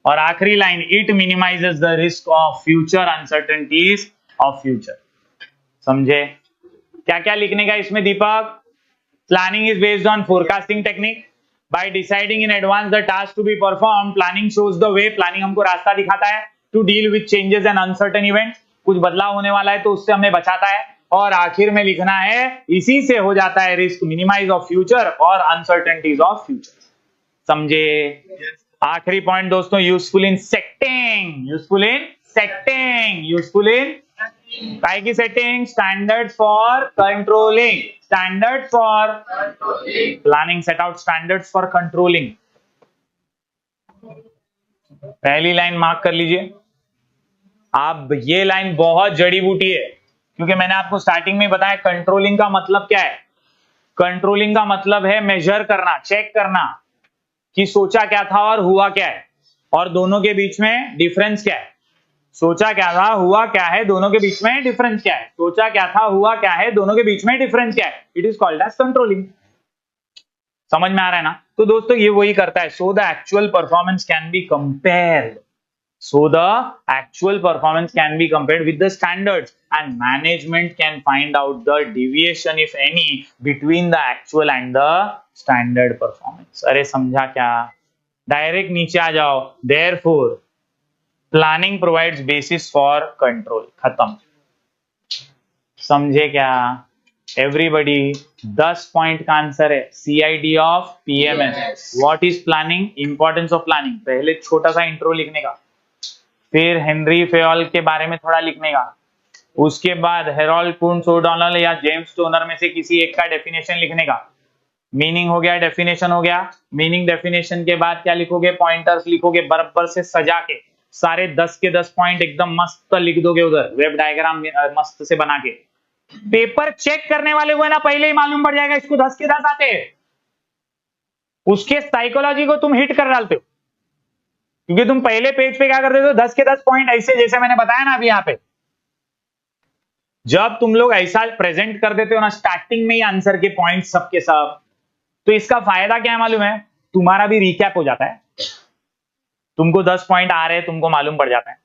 और आखिरी line, it minimizes the risk of future uncertainties of future. समझे? क्या क्या लिखने का इसमें Deepak? Planning is based on forecasting technique. By deciding in advance the task to be perform, planning shows the way. Planning हमको रास्ता दिखाता है। To deal with changes and uncertain events, कुछ बदलाव होने वाला है तो उससे हमें बचाता है। और आखिर में लिखना है इसी से हो जाता है रिस्क मिनिमाइज ऑफ फ्यूचर और अनसर्टेनिटीज ऑफ फ्यूचर। समझे? आखिरी पॉइंट दोस्तों, useful in setting. Useful in setting, useful in काय की setting? Standards for controlling. Standard for planning, set out standards for controlling. पहली लाइन मार्क कर लीजिए। अब ये लाइन बहुत जड़ी बूटी है, क्योंकि मैंने आपको स्टार्टिंग में बताया कंट्रोलिंग का मतलब क्या है। कंट्रोलिंग का मतलब है मेजर करना, चेक करना कि सोचा क्या था और हुआ क्या है, और दोनों के बीच में डिफरेंस क्या है। सोचा क्या था, हुआ क्या है, दोनों के बीच में डिफरेंस क्या है। सोचा क्या था, हुआ क्या है, दोनों के बीच में डिफरेंस क्या है। It is called as controlling. समझ में आ रहा है ना? तो दोस्तों ये वही करता है। So the actual performance can be compared, so the actual performance can be compared with the standards, and management can find out the deviation if any between the actual and the standard performance. अरे समझा क्या? डायरेक्ट नीचे आ जाओ। therefore planning provides basis for control। खत्म। समझे क्या एवरीबॉडी? 10 पॉइंट का आंसर है CID of PMS। What is planning? Importance of planning. पहले छोटा सा इंट्रो लिखने का, फिर हेनरी फेयोल के बारे में थोड़ा लिखने का, उसके बाद हेरोल्ड कुंट्ज ओडोनल या जेम्स टोनर में से किसी एक का डेफिनेशन लिखने का। मीनिंग हो गया, डेफिनेशन हो गया। मीनिंग डेफिनेशन के बाद क्या लिखोगे? पॉइंटर्स लिखोगे बराबर से सजा के, सारे 10 के 10 पॉइंट एकदम मस्त लिख दोगे उधर, वेब डायग्राम मस्त से बना के। पेपर चेक करने वाले को है ना पहले ही मालूम पड़ जाएगा इसको 10 के 10 आते हैं। उसके साइकोलॉजी को तुम हिट कर डालते हो, क्योंकि तुम पहले पेज पे क्या कर देते हो? 10 के 10 पॉइंट ऐसे, जैसे मैंने बताया ना अभी यहाँ पे। जब तुम लोग ऐसा प्रेजेंट कर देते हो ना स्टार्टिंग में ही आंसर के पॉइंट सब के सब, तो इसका फायदा क्या है मालूम है? तुम्हारा भी रिकैप हो जाता है। तुमको 10 पॉइंट आ रहे हैं, तुमको मालूम पड़ जाता है।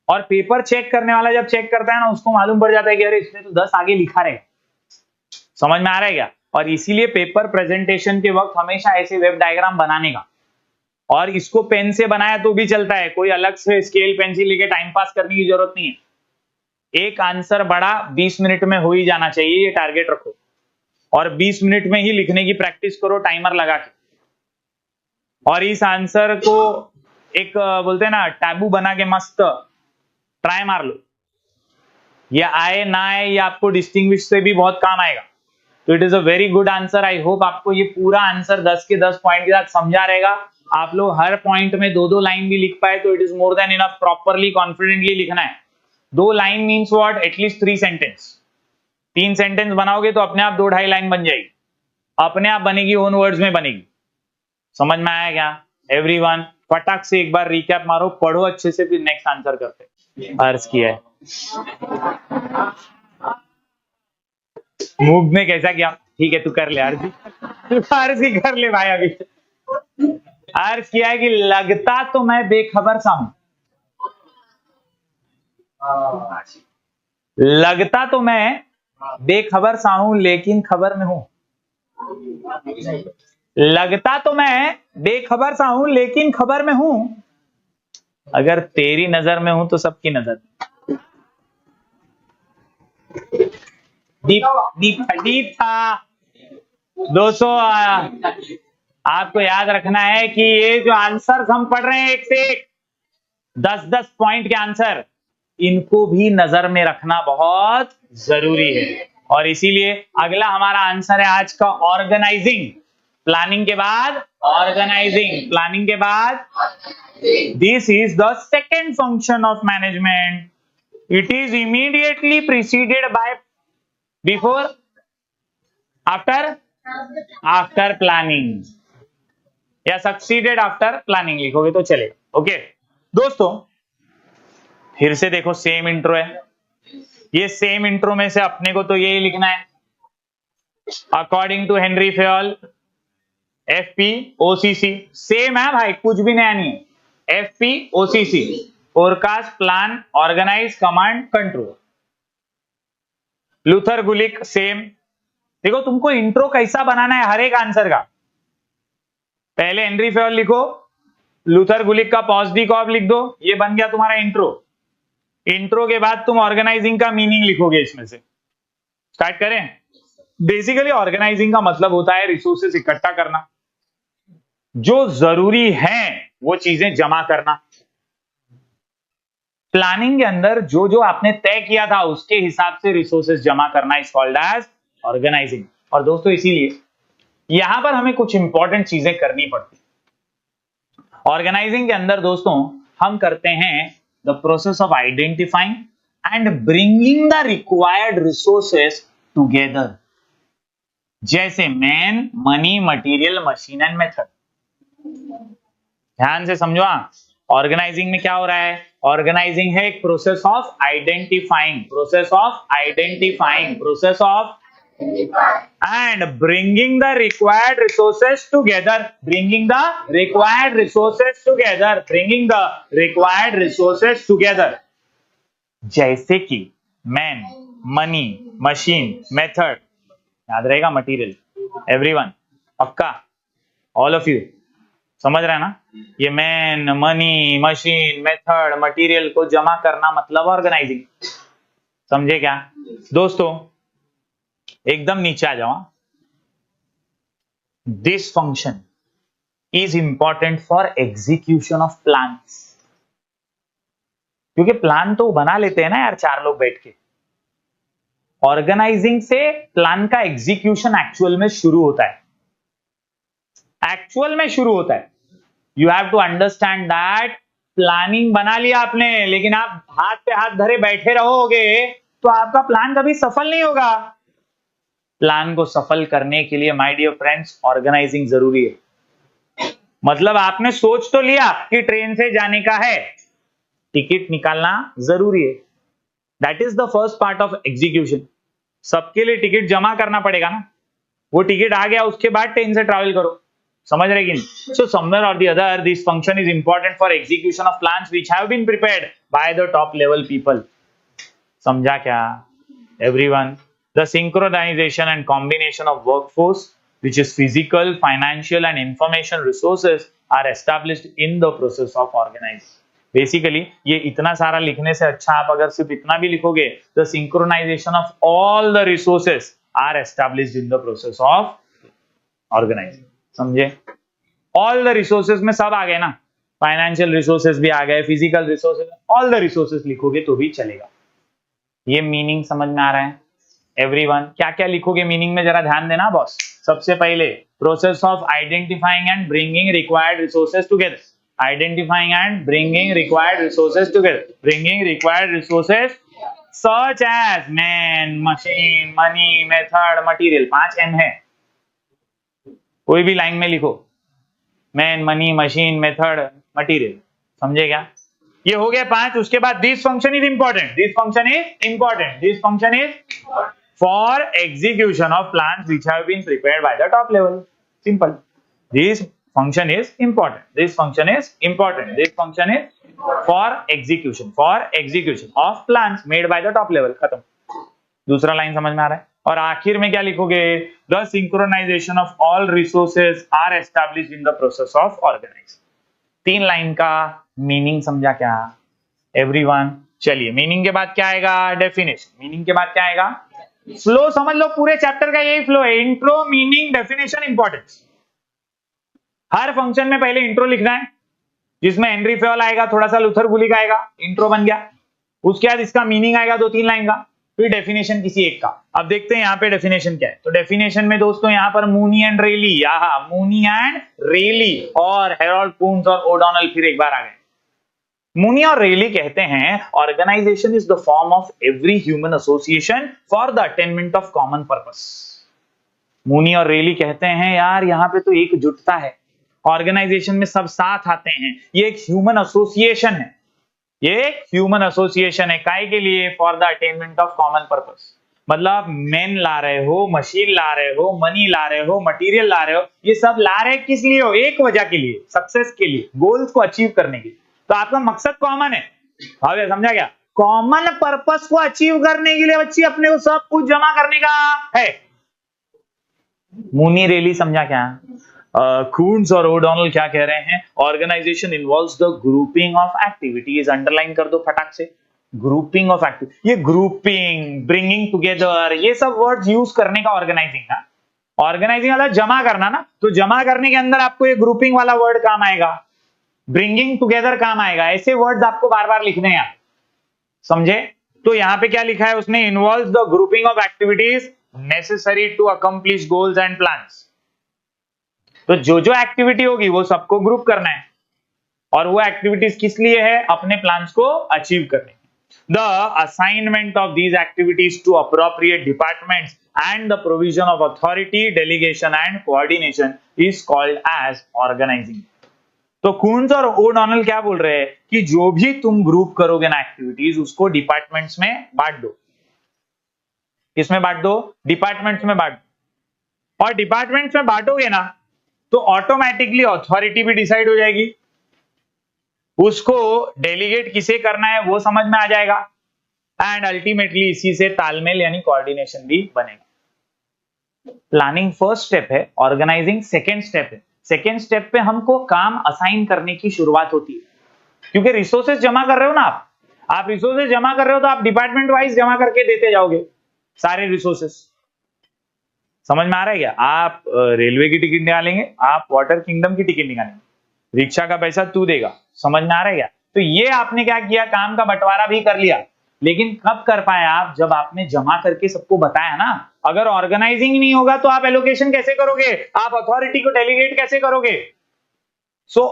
और पेपर चेक करने वाला जब चेक करता है ना, उसको मालूम पड़ जाता है कि अरे इसने तो 10 आगे लिखा रहे। समझ में आ रहा है क्या? और इसीलिए पेपर प्रेजेंटेशन के वक्त हमेशा ऐसे वेब डायग्राम बनाने का। और इसको पेन से बनाया तो भी चलता है, कोई अलग से स्केल पेंसिल लेके टाइम पास करने की जरूरत नहीं है। एक आंसर बड़ा 20 मिनट में हो ही जाना चाहिए, ये टारगेट रखो, और 20 मिनट में ही लिखने की प्रैक्टिस करो टाइमर लगा के। और इस आंसर को एक बोलते हैं ना टैबू बना के मस्त ट्राई मार लो, ये आए ना आए ये आपको डिस्टिंग्विश से भी बहुत काम आएगा। तो it is a very good answer. I hope आपको ये पूरा आंसर 10 के 10 पॉइंट के साथ समझा रहेगा। आप लोग हर पॉइंट में 2-2 लाइन भी लिख पाए तो it is more than enough. Properly confidently लिखना है। 2 line means what, at least 3 sentence. 3 sentence बनाओगे तो अपने आप 2-2.5 लाइन बन जाएगी, अपने आप बनेगी, ओन वर्ड्स में बनेगी। समझ में आया क्या एवरीवन? फटाक से एक बार रिकैप मारो, पढ़ो अच्छे से, फिर नेक्स्ट आंसर करते। अर्ज किया है मूव में कैसा किया? ठीक है तू कर ले अर्ज, अर्ज ही कर ले भाई। अभी अर्ज किया है कि लगता तो मैं बेखबर सा हूं, लगता तो मैं बेखबर सा हूं लेकिन खबर में हूं। लगता तो मैं बेखबर सा हूं लेकिन खबर में हूं, अगर तेरी नजर में हूं तो सबकी नजर। डीप डीप डीप था दोस्तों। आपको याद रखना है कि ये जो आंसर हम पढ़ रहे हैं एक से एक 10-10 पॉइंट के आंसर, इनको भी नजर में रखना बहुत जरूरी है। और इसीलिए अगला हमारा आंसर है आज का ऑर्गेनाइजिंग। प्लानिंग के बाद ऑर्गेनाइजिंग, प्लानिंग के बाद this is the second function of management. It is immediately preceded by, before, after, after planning, या सक्सीडेड आफ्टर प्लानिंग लिखोगे तो चलेगा। ओके दोस्तों, फिर से देखो सेम इंट्रो है। ये सेम इंट्रो में से अपने को तो यही लिखना है, according to Henri Fayol, FPOCC। Same है भाई, कुछ भी नया नहीं है। FPOCC, forecast, plan, organize, command, control. Luther Gulick same. देखो तुमको इंट्रो कैसा बनाना है हर एक आंसर का। पहले हेनरी फेयल लिखो, लूथर गुलिक का पॉज दी कॉब लिख दो, ये बन गया तुम्हारा इंट्रो। इंट्रो के बाद तुम ऑर्गेनाइजिंग का मीनिंग लिखोगे इसमें से। स्टार्ट करें। बेसिकली ऑर्गेनाइजिंग का मतलब होता है रिसोर्सेस इकट्ठा करना, जो जरूरी है वो चीजें जमा करना। प्लानिंग के अंदर जो जो आपने तय किया था उसके हिसाब से रिसोर्सेस जमा करना इज कॉल्ड एज ऑर्गेनाइजिंग। और दोस्तों इसीलिए यहां पर हमें कुछ इंपॉर्टेंट चीजें करनी पड़ती। ऑर्गेनाइजिंग के अंदर दोस्तों हम करते हैं the process of identifying and bringing the required resources together, जैसे man, money, material, machine and method. ध्यान से समझो। ऑर्गेनाइजिंग में क्या हो रहा है? ऑर्गेनाइजिंग है एक process of identifying, process of identifying, process of and bringing the required resources together, bringing the required resources together, bringing the required resources together, जैसे कि मैन, मनी, मशीन, मेथड, याद रहेगा मटेरियल, एवरीवन, पक्का, ऑल ऑफ यू समझ रहे हैं ना? ये man, money, machine, method, material को जमा करना मतलब ऑर्गेनाइजिंग। समझे क्या दोस्तों? एकदम नीचे आ जाओ। This function is important for execution of plan, क्योंकि प्लान तो बना लेते हैं ना यार 4 लोग बैठ के। ऑर्गेनाइजिंग से प्लान का एग्जीक्यूशन एक्चुअल में शुरू होता है, एक्चुअल में शुरू होता है। You have to understand that planning बना लिया आपने, लेकिन आप हाथ पे हाथ धरे बैठे रहोगे तो आपका प्लान कभी सफल नहीं होगा। प्लान को सफल करने के लिए माय डियर फ्रेंड्स ऑर्गेनाइजिंग जरूरी है। मतलब आपने सोच तो लिया कि ट्रेन से जाने का है, टिकट निकालना जरूरी है। That is the first part of execution. सबके लिए टिकट जमा करना पड़ेगा ना, वो टिकट आ गया उसके बाद ट्रेन से ट्रैवल करो। समझ रहे कि नहीं? सो समवेयर और the other this function is important for execution of plans which have been prepared by the top level people. समझा क्या everyone? The synchronization and combination of workforce, which is physical, financial and information resources, are established in the process of organizing. Basically ये इतना सारा लिखने से अच्छा आप अगर सिर्फ इतना भी लिखोगे, the synchronization of all the resources are established in the process of organizing. समझे? ऑल द रिसोर्सेस में सब आ गए ना, फाइनेंशियल रिसोर्सेस भी आ गए, physical resources, all the resources लिखोगे तो भी चलेगा। ये मीनिंग समझ में आ रहा है एवरीवन? क्या क्या लिखोगे मीनिंग में जरा ध्यान देना बॉस। सबसे पहले process of identifying and bringing required resources together, identifying and bringing required resources together, bringing required resources such as man, machine, money, method, material, 5 M है, कोई भी लाइन में लिखो, man, money, machine, method, material. समझे क्या? ये हो गया 5। उसके बाद this function is important, this function is important, this function is for execution of plans which have been prepared by the top level. Simple, this function is important, this function is important, this function is for execution of plans made by the top level. खत्म। दूसरा लाइन समझ में आ रहा है? और आखिर में क्या लिखोगे? The synchronization of all resources are established in the process of organize. 3 line का मीनिंग समझा क्या एवरीवन? चलिए, मीनिंग के बाद क्या आएगा? डेफिनेशन। मीनिंग के बाद क्या आएगा? फ्लो। समझ लो, पूरे चैप्टर का यही फ्लो है, इंट्रो, मीनिंग, डेफिनेशन, इंपॉर्टेंस। हर फंक्शन में पहले इंट्रो लिखना है, जिसमें हेनरी फेयल आएगा, थोड़ा सा लूथर गुलिक आएगा, इंट्रो बन गया। उसके बाद इसका मीनिंग आएगा 2-3 लाइन का, फिर डेफिनेशन किसी एक का। अब देखते हैं यहाँ पे डेफिनेशन क्या है। तो डेफिनेशन में दोस्तों यहाँ पर Mooney and Reiley, Mooney and Reiley और हेरोल्ड कून्स और ओडोनल फिर एक बार आ गए। मूनी और रेली कहते हैं organization is the form of every human association for the attainment of common purpose. Mooney और रेली कहते हैं यार यहाँ पे तो एकजुटता है, ऑर्गेनाइजेशन में सब साथ आते हैं, ये एक ह्यूमन एसोसिएशन है, ये एक ह्यूमन एसोसिएशन है। काय के लिए? For the attainment of common purpose. मतलब मैन ला रहे हो, मशीन ला रहे हो, मनी ला रहे हो, मटेरियल ला रहे हो, ये सब ला रहे किस लिए हो? एक वजह के लिए, सक्सेस के लिए, गोल्स को अचीव करने के लिए। तो आपका मकसद कॉमन है। भावे समझा क्या? कॉमन पर्पस को अचीव करने के लिए बच्ची अपने को सब कुछ जमा करने का है। मूनी रेली समझा क्या? कून्स और ओडोनल क्या कह रहे हैं? Organization involves the grouping of activities. Underline कर दो फटाक से, ग्रुपिंग ऑफ एक्टिविटी। ये ग्रुपिंग, ब्रिंगिंग टुगेदर, ये सब वर्ड्स यूज करने का ऑर्गेनाइजिंग का। ऑर्गेनाइजिंग वाला जमा करना ना, तो जमा करने के अंदर आपको ये ग्रुपिंग वाला वर्ड काम आएगा, ब्रिंगिंग टुगेदर काम आएगा। ऐसे वर्ड्स आपको बार बार लिखने हैं, समझे? तो यहां पे क्या लिखा है उसने? Involves the grouping of activities necessary to accomplish goals and plans. तो जो जो एक्टिविटी होगी वो सबको ग्रुप करना है, और वो एक्टिविटीज किस लिए है? अपने प्लान्स को अचीव करने। The assignment of these activities to appropriate departments and the provision of authority, delegation and coordination is called as organizing. तो कून्स और ओडोनल क्या बोल रहे हैं कि जो भी तुम ग्रुप करोगे ना एक्टिविटीज, उसको डिपार्टमेंट्स में बांट दो। किसमें बांट दो? डिपार्टमेंट्स में बांट दो। और डिपार्टमेंट्स में बांटोगे ना तो ऑटोमेटिकली अथॉरिटी भी डिसाइड हो जाएगी, उसको डेलीगेट किसे करना है वो समझ में आ जाएगा, एंड अल्टीमेटली इसी से तालमेल यानी कोऑर्डिनेशन भी बनेगा। प्लानिंग फर्स्ट स्टेप है, ऑर्गेनाइजिंग सेकेंड स्टेप है। सेकेंड स्टेप पे हमको काम असाइन करने की शुरुआत होती है, क्योंकि रिसोर्सेज जमा कर रहे हो ना आप रिसोर्सेज जमा कर रहे हो तो आप डिपार्टमेंट वाइज जमा करके देते जाओगे सारे रिसोर्सेज। समझ में आ रहा है क्या? आप रेलवे की टिकट निकालेंगे, आप वाटर किंगडम की टिकट निकालेंगे, रिक्शा का पैसा तू देगा। समझ में आ रहा है क्या? तो ये आपने क्या किया? काम का बंटवारा भी कर लिया, लेकिन कब कर पाए आप? जब आपने जमा करके सबको बताया ना। अगर ऑर्गेनाइजिंग नहीं होगा तो आप एलोकेशन कैसे करोगे? आप अथॉरिटी को डेलीगेट कैसे करोगे? सो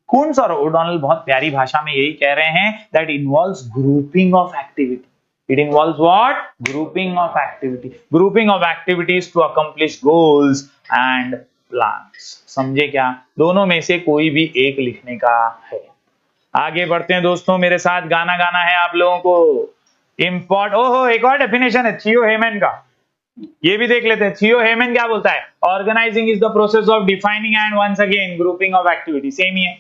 कून्स और ओडोनल बहुत प्यारी भाषा में यही कह रहे हैं that involves grouping of activity. It involves what? Grouping of activity. Grouping of activities to accomplish goals and plans. समझे क्या? दोनों में से कोई भी एक लिखने का है। आगे बढ़ते हैं दोस्तों, मेरे साथ गाना गाना है आप लोगों को। ओहो, एक और डेफिनेशन है थियो हेमन का, ये भी देख लेते हैं। थियो हेमन क्या बोलता है? Organizing is the process of defining and once again grouping of activity. Same ही है,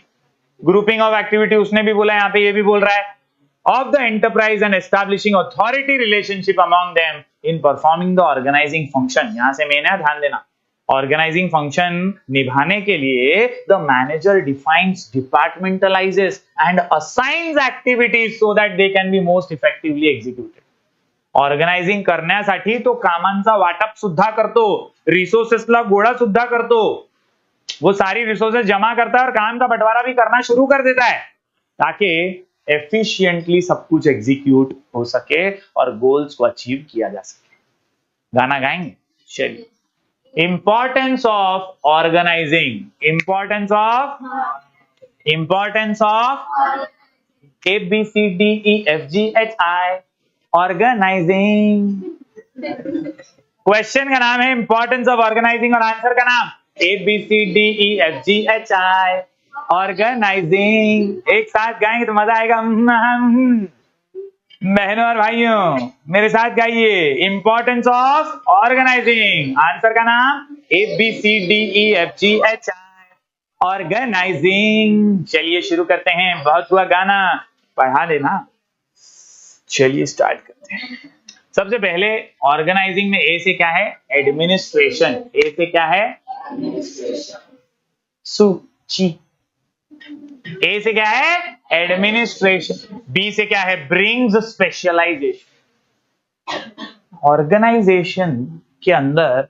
ग्रुपिंग ऑफ एक्टिविटी उसने भी बोला, यहाँ पे ये भी बोल रहा है। Of the enterprise and establishing authority relationship among them in performing the organizing function। यहां से मेन है, ध्यान देना। ऑर्गेनाइजिंग फंक्शन निभाने के लिए the manager defines, departmentalizes and assigns activities so that they can be most effectively executed. Organizing करण्यासाठी तो कामांचा वाटप सुद्धा करतो, रिसोर्सेसला गोळा सुद्धा करतो. वो सारी रिसोर्सेस जमा करता है और काम का बंटवारा भी करना शुरू कर देता है ताकि एफिशिएंटली सब कुछ एग्जीक्यूट हो सके और गोल्स को अचीव किया जा सके. गाना गाएंगे? चलिए. Importance of organizing, importance of A B C D E F G H I, organizing. Question का नाम है इंपॉर्टेंस ऑफ ऑर्गेनाइजिंग और आंसर का नाम A B C D E F G H I, organizing. एक साथ गाएंगे तो मजा आएगा. बहनों और भाइयों मेरे साथ गाइए. इंपॉर्टेंस ऑफ ऑर्गेनाइजिंग, आंसर का नाम A B C D E F G H I, organizing. चलिए शुरू करते हैं. बहुत हुआ गाना, पढ़ा देना. चलिए स्टार्ट करते हैं. सबसे पहले ऑर्गेनाइजिंग में ए से क्या है? एडमिनिस्ट्रेशन. ए से क्या है? सूची. ए से क्या है? एडमिनिस्ट्रेशन. बी से क्या है? Brings specialisation. ऑर्गेनाइजेशन के अंदर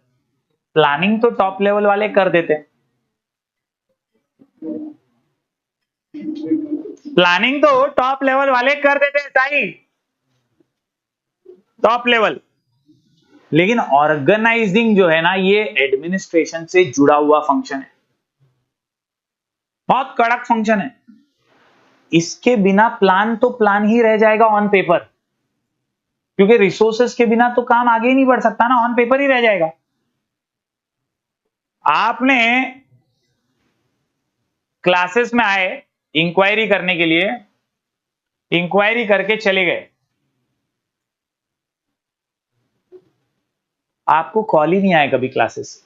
प्लानिंग तो टॉप लेवल वाले कर देते हैं. प्लानिंग तो टॉप लेवल वाले कर देते हैं साई, टॉप लेवल. लेकिन ऑर्गेनाइजिंग जो है ना, ये एडमिनिस्ट्रेशन से जुड़ा हुआ फंक्शन है. बहुत कड़क फंक्शन है. इसके बिना प्लान तो प्लान ही रह जाएगा ऑन पेपर, क्योंकि रिसोर्सेस के बिना तो काम आगे ही नहीं बढ़ सकता ना, ऑन पेपर ही रह जाएगा. आपने क्लासेस में आए इंक्वायरी करने के लिए, इंक्वायरी करके चले गए, आपको कॉल ही नहीं आया कभी क्लासेस,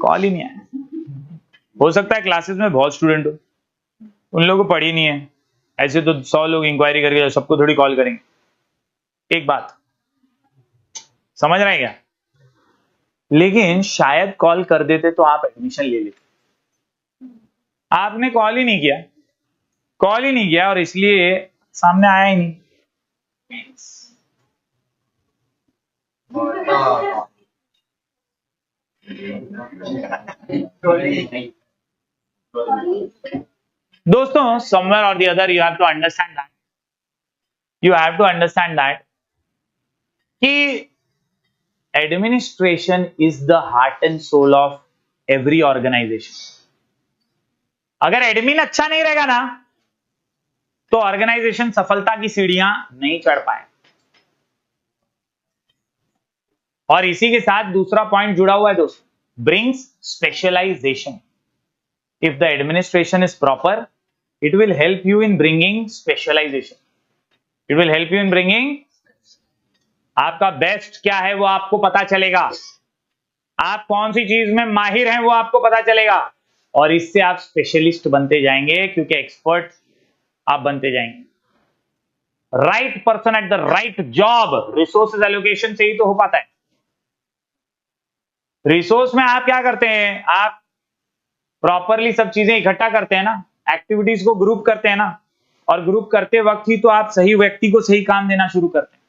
कॉल ही नहीं आया. हो सकता है क्लासेस में बहुत स्टूडेंट हो, उन लोगों को पढ़ी नहीं है. ऐसे तो 100 लोग इंक्वायरी करके सबको थोड़ी कॉल करेंगे. एक बात समझ रहे हैं क्या? लेकिन शायद कॉल कर देते तो आप एडमिशन ले लेते. आपने कॉल ही नहीं किया, कॉल ही नहीं किया और इसलिए सामने आया ही नहीं. दोस्तों, somewhere or the other you have to understand that, you have to understand that कि administration is the heart and soul of every organization. अगर एडमिन अच्छा नहीं रहेगा ना, तो ऑर्गेनाइजेशन सफलता की सीढ़ियां नहीं चढ़ पाए. और इसी के साथ दूसरा पॉइंट जुड़ा हुआ है दोस्तों, brings specialization. If the administration is proper, it will help you in bringing specialization. It will help you in bringing, आपका बेस्ट क्या है वो आपको पता चलेगा, आप कौन सी चीज में माहिर हैं वो आपको पता चलेगा, और इससे आप स्पेशलिस्ट बनते जाएंगे, क्योंकि एक्सपर्ट आप बनते जाएंगे. Right person at the right job, resources allocation से ही तो हो पाता है. रिसोर्स में आप क्या करते हैं? आप प्रॉपरली सब चीजें इकट्ठा करते हैं ना, एक्टिविटीज को ग्रुप करते हैं ना, और ग्रुप करते वक्त ही तो आप सही व्यक्ति को सही काम देना शुरू करते हैं.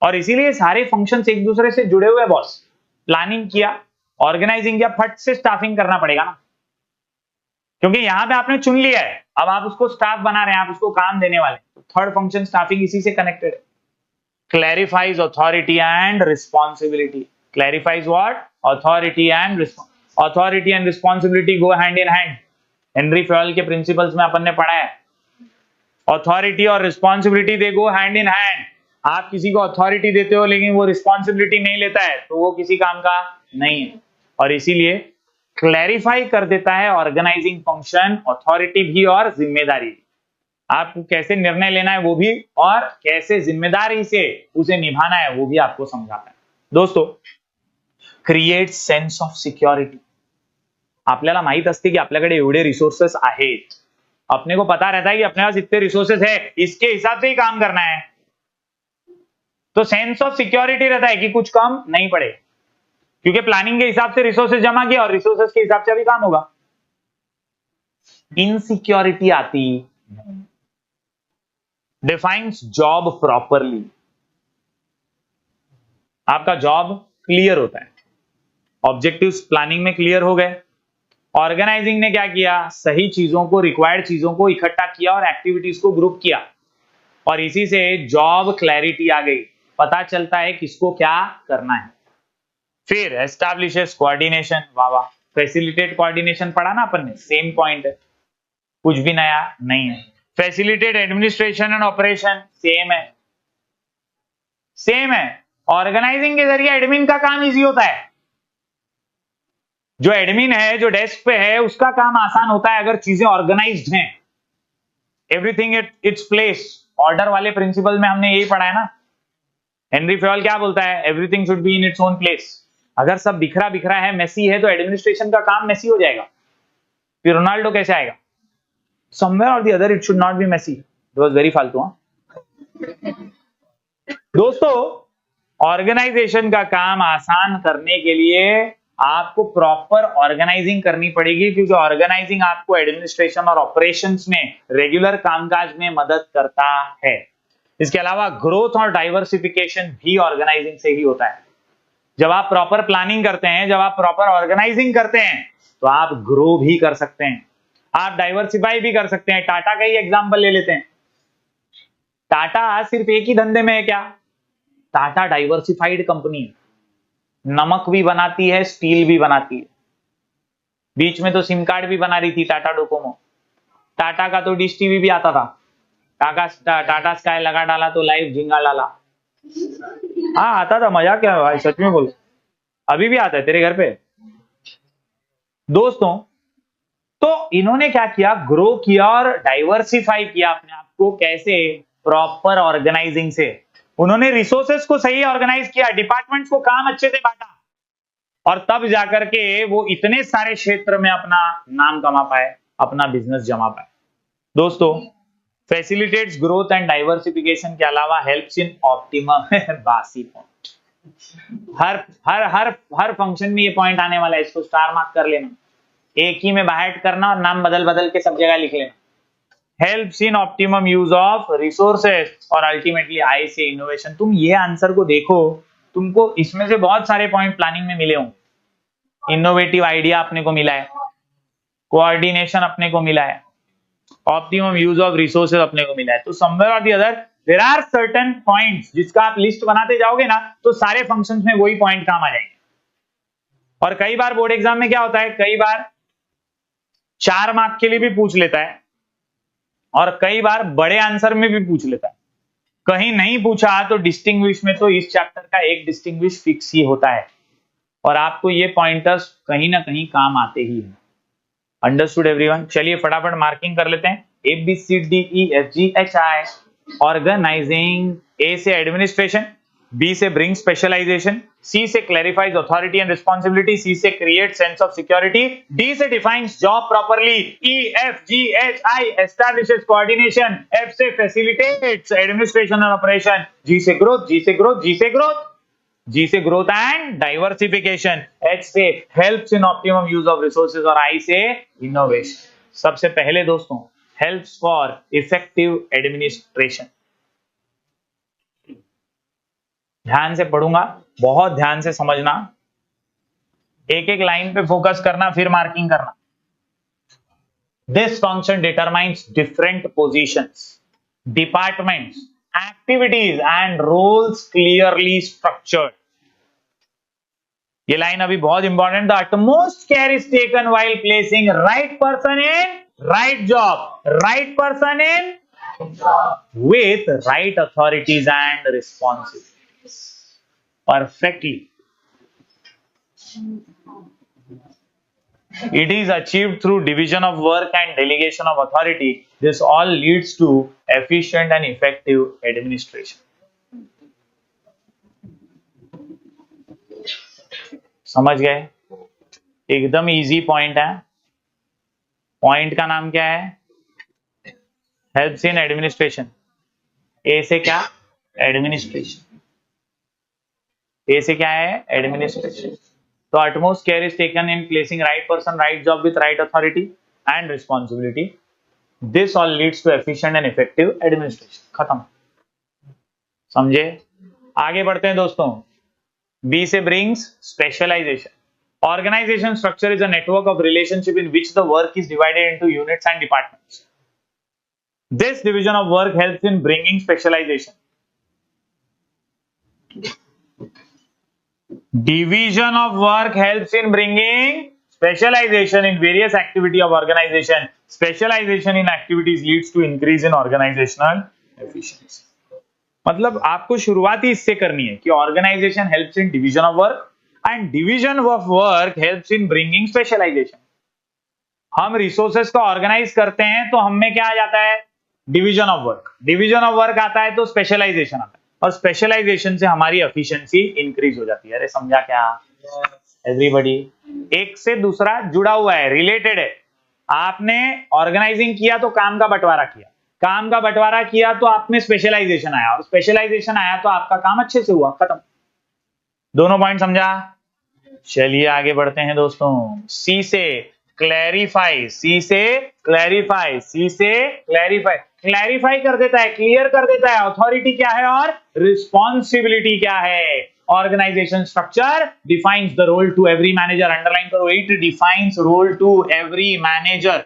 और इसीलिए सारे फंक्शंस एक दूसरे से जुड़े हुए. बॉस प्लानिंग किया, ऑर्गेनाइजिंग किया, फट से स्टाफिंग करना पड़ेगा ना, क्योंकि यहां पे आपने चुन लिया है, अब आप उसको स्टाफ बना रहे हैं, आप उसको काम देने वाले. थर्ड फंक्शन स्टाफिंग इसी से कनेक्टेड है. Clarifies authority and responsibility. Clarifies what? Authority and responsibility. Authority and responsibility go hand in hand. Henry foil के प्रिंसिपल्स में अपन ने पढ़ा है, ऑथोरिटी और responsibility they go hand in hand. आप किसी को अथॉरिटी देते हो लेकिन वो रिस्पॉन्सिबिलिटी नहीं लेता है, तो वो किसी काम का नहीं है. और इसीलिए क्लैरिफाई कर देता है ऑर्गेनाइजिंग फंक्शन, अथॉरिटी भी और जिम्मेदारी भी. आपको कैसे निर्णय लेना है वो भी, और कैसे जिम्मेदारी से उसे निभाना है वो भी आपको समझाता है. दोस्तों, क्रिएट सेंस ऑफ सिक्योरिटी. आपल्याला माहित असते की आपल्याकडे एवढे रिसोर्सेस आहेत, अपने को पता रहता है कि अपने पास इतने रिसोर्सेस है, इसके हिसाब से ही काम करना है, तो सेंस ऑफ सिक्योरिटी रहता है कि कुछ कम नहीं पड़े. क्योंकि प्लानिंग के हिसाब से रिसोर्सेज जमा किया और रिसोर्सेज के हिसाब से अभी काम होगा। इनसिक्योरिटी आती, डिफाइंस जॉब प्रॉपरली, आपका जॉब क्लियर होता है, ऑब्जेक्टिव्स प्लानिंग में क्लियर हो गए। ऑर्गेनाइजिंग ने क्या किया, सही चीजों को, रिक्वायर्ड चीजों को इकट्ठा किया और एक्टिविटीज को ग्रुप किया, और इसी से जॉब क्लैरिटी आ गई, पता चलता है किसको क्या करना है। फिर एस्टैब्लिशेस कोऑर्डिनेशन, वाह वाह, फैसिलिटेट कोऑर्डिनेशन पढ़ा ना अपन ने, सेम पॉइंट है, कुछ भी नया नहीं है। Facilitate administration and operation, same है, सेम है। ऑर्गेनाइजिंग के जरिए एडमिन का काम इजी होता है, जो एडमिन है, जो डेस्क पे है, उसका काम आसान होता है अगर चीजें ऑर्गेनाइज्ड हैं, everything at its place. Order वाले प्रिंसिपल में हमने यही पढ़ा है ना। हेनरी फेवल क्या बोलता है, everything should be in its own place. अगर सब बिखरा बिखरा है, मेसी है, तो एडमिनिस्ट्रेशन का काम मेसी हो जाएगा। फिर रोनाल्डो कैसे आएगा, समवेयर और the other it should not be messy. It was very फालतू। दोस्तों, ऑर्गेनाइजेशन का काम आसान करने के लिए आपको प्रॉपर ऑर्गेनाइजिंग करनी पड़ेगी, क्योंकि ऑर्गेनाइजिंग आपको एडमिनिस्ट्रेशन और ऑपरेशंस में, रेगुलर कामकाज में मदद करता है। इसके अलावा ग्रोथ और डाइवर्सिफिकेशन भी ऑर्गेनाइजिंग से ही होता है। जब आप प्रॉपर प्लानिंग करते हैं, जब आप प्रॉपर ऑर्गेनाइजिंग करते हैं, तो आप ग्रो भी कर सकते हैं, आप डाइवर्सिफाई भी कर सकते हैं। टाटा का ही एग्जांपल ले लेते हैं। टाटा सिर्फ एक ही धंधे में है क्या, टाटा डाइवर्सिफाइड कंपनी है, नमक भी बनाती है, स्टील भी बनाती है, बीच में तो सिम कार्ड भी बना रही थी टाटा डोकोमो। टाटा का तो डिश टीवी भी आता था, टाटा स्काई लगा डाला तो लाइव झिंगा डाला। हाँ आता था, मजाक क्या भाई, सच में बोलो, अभी भी आता है तेरे घर पे। दोस्तों, तो इन्होंने क्या किया, ग्रो किया और डाइवर्सिफाई किया अपने आप को, कैसे, प्रॉपर ऑर्गेनाइजिंग से। उन्होंने रिसोर्सेस को सही ऑर्गेनाइज किया, डिपार्टमेंट्स को काम अच्छे से बांटा, और तब जाकर के वो इतने सारे क्षेत्र में अपना नाम कमा पाए, अपना बिजनेस जमा पाए। दोस्तों, फैसिलिटेट्स ग्रोथ एंड डाइवर्सिफिकेशन के अलावा हेल्प्स इन ऑप्टिमम बासी पॉइंट, हर हर हर हर फंक्शन में ये पॉइंट आने वाला है, इसको स्टार मार्क कर लेना, एक ही में बाहर करना और नाम बदल बदल के सब जगह लिख लेना। Helps in optimum use of resources और अल्टीमेटली आई से इनोवेशन। तुम ये आंसर को देखो, तुमको इसमें से बहुत सारे पॉइंट प्लानिंग में मिले होंगे। इनोवेटिव आइडिया अपने को मिला है, कोऑर्डिनेशन अपने को मिला है, ऑप्टिमम यूज ऑफ रिसोर्सेज अपने को मिला है। तो समवेयर और the other there are certain points, जिसका आप लिस्ट बनाते जाओगे ना, तो सारे फंक्शंस में वही पॉइंट काम आ जाएंगे। और कई बार बोर्ड एग्जाम में क्या होता है, कई बार 4 मार्क के लिए भी पूछ लेता है, और कई बार बड़े आंसर में भी पूछ लेता है। कहीं नहीं पूछा तो डिस्टिंग्विश में तो इस चैप्टर का एक डिस्टिंग्विश फिक्स ही होता है, और आपको ये पॉइंटर्स कहीं ना कहीं काम आते ही हैं। Understood everyone? चलिए फटाफट मार्किंग कर लेते हैं। ABCDEFGHI, organizing. ए से एडमिनिस्ट्रेशन, बी से ब्रिंग स्पेशलाइजेशन, सी से clarifies authority and responsibility, C से create sense of security, D से defines job properly, EFGHI establishes coordination, F से फैसिलिटेट्स एडमिनिस्ट्रेशन और ऑपरेशन, जी से ग्रोथ, जी से ग्रोथ, जी से ग्रोथ, जी से ग्रोथ एंड डाइवर्सिफिकेशन, एच से helps in optimum use of resources, और आई से इनोवेशन। सबसे पहले दोस्तों, हेल्प्स फॉर इफेक्टिव एडमिनिस्ट्रेशन। ध्यान से पढ़ूंगा, बहुत ध्यान से समझना, एक एक लाइन पे फोकस करना, फिर मार्किंग करना। This function determines different positions, departments, activities and roles clearly structured. ये लाइन अभी बहुत important, the utmost care is taken while placing right person in right job, right person in with right authorities and responsibilities. Perfectly. It is achieved through division of work and delegation of authority. This all leads to efficient and effective administration. समझ गए? एकदम इजी पॉइंट है। पॉइंट का नाम क्या है? Helps in administration. ए से क्या? एडमिनिस्ट्रेशन। ए से क्या है? एडमिनिस्ट्रेशन। तो utmost care is taken in placing right person, right job with right authority and responsibility. This all leads to efficient and effective administration. खत्म, समझे? आगे बढ़ते हैं दोस्तों. B से brings specialization. Organization structure is a network of relationship in which the work is divided into units and departments. This division of work helps in bringing specialization. Division of work helps in bringing specialization in various activity of organization. Specialization in activities leads to increase in organizational efficiency. मतलब आपको शुरुआत ही इससे करनी है कि organization helps in division of work and division of work helps in bringing specialization. हम रिसोर्सेस को ऑर्गेनाइज करते हैं तो हमें क्या आ जाता है? Division of work. Division of work आता है तो स्पेशलाइजेशन आता है और स्पेशलाइजेशन से हमारी एफिशिएंसी इंक्रीज हो जाती है. अरे समझा क्या एवरीबॉडी? एक से दूसरा जुड़ा हुआ है, रिलेटेड है. आपने ऑर्गेनाइजिंग किया तो काम का बंटवारा किया, काम का बंटवारा किया तो आप में स्पेशलाइजेशन आया और स्पेशलाइजेशन आया तो आपका काम अच्छे से हुआ. खत्म. दोनों पॉइंट समझा? चलिए आगे बढ़ते हैं दोस्तों. सी से क्लैरिफाई. सी से क्लैरिफाई. सी से क्लैरिफाई. क्लैरिफाई कर देता है, क्लियर कर देता है अथॉरिटी क्या है और रिस्पॉन्सिबिलिटी क्या है. Organization structure defines the role to every manager. Underline करो, it defines role to every manager.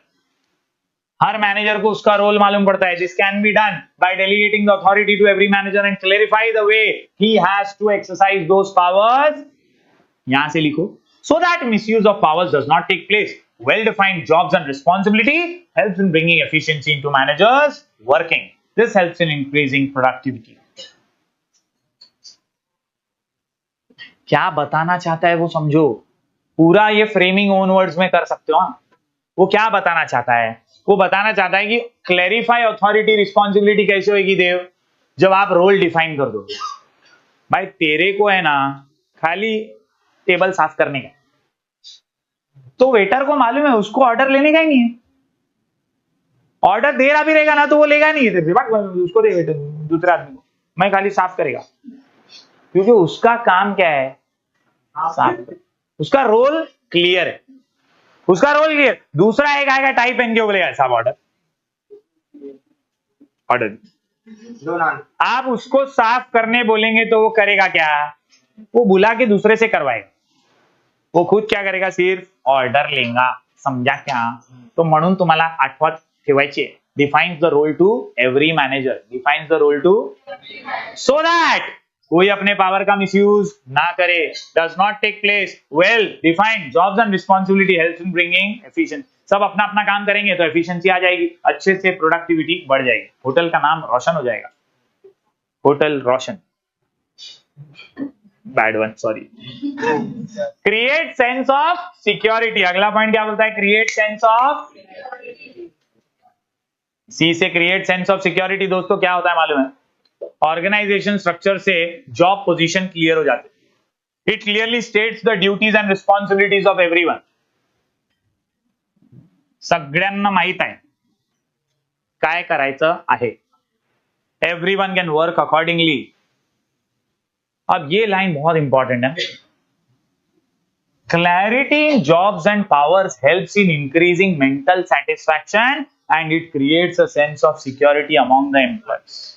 हर मैनेजर को उसका रोल मालूम पड़ता है. This can be done by delegating the authority to every manager and clarify the way he has to exercise those powers. यहां से लिखो, so that misuse of powers does not take place. Well-defined jobs and responsibility helps in bringing efficiency into managers working. This helps in increasing productivity. क्या बताना चाहता है वो समझो. पूरा ये फ्रेमिंग ओन वर्ड्स में कर सकते हो. वो क्या बताना चाहता है? वो बताना चाहता है कि क्लैरिफाई अथॉरिटी रिस्पॉन्सिबिलिटी कैसे होगी देव? जब आप रोल डिफाइन कर दो. भाई तेरे को है ना खाली टेबल साफ करने का, तो वेटर को मालूम है उसको ऑर्डर लेने का ही नहीं है. ऑर्डर दे रहा भी रहेगा ना तो वो लेगा नहीं है. उसको दे वेटर, दूसरे आदमी को, मैं खाली साफ करेगा. क्योंकि उसका काम क्या है? साफ. उसका रोल क्लियर है. उसका रोल क्लियर. दूसरा एक आएगा टाइप पेन के बोलेगा साहब ऑर्डर, ऑर्डर. आप उसको साफ करने बोलेंगे तो वो करेगा क्या? वो बुला के दूसरे से करवाएगा. वो खुद क्या करेगा? सिर्फ ऑर्डर लेगा. समझा क्या? तो म्हणून तुम्हाला आठवत ठेवायची आहे. Defines the role to every manager. Defines the role to so that कोई अपने पावर का मिसयूज ना करे. Does not take place. Well defined jobs and responsibility helps in bringing efficiency. सब अपना अपना काम करेंगे तो एफिशिएंसी आ जाएगी, अच्छे से प्रोडक्टिविटी बढ़ जाएगी. होटल का नाम रोशन हो जाएगा. Hotel Roshan. Bad one, sorry. Create sense of security. अगला पॉइंट क्या बोलता है? Create sense of. सी से क्रिएट सेंस ऑफ सिक्योरिटी. दोस्तों क्या होता है मालूम है? ऑर्गेनाइजेशन स्ट्रक्चर से जॉब पोजीशन क्लियर हो जाते. It clearly states the duties and responsibilities of everyone. सगळ्यांना माहित आहे काय करायचं आहे. Everyone can work accordingly. अब ये लाइन बहुत इंपॉर्टेंट है. Clarity in jobs and powers helps in increasing mental satisfaction and it creates a sense of security among the employees.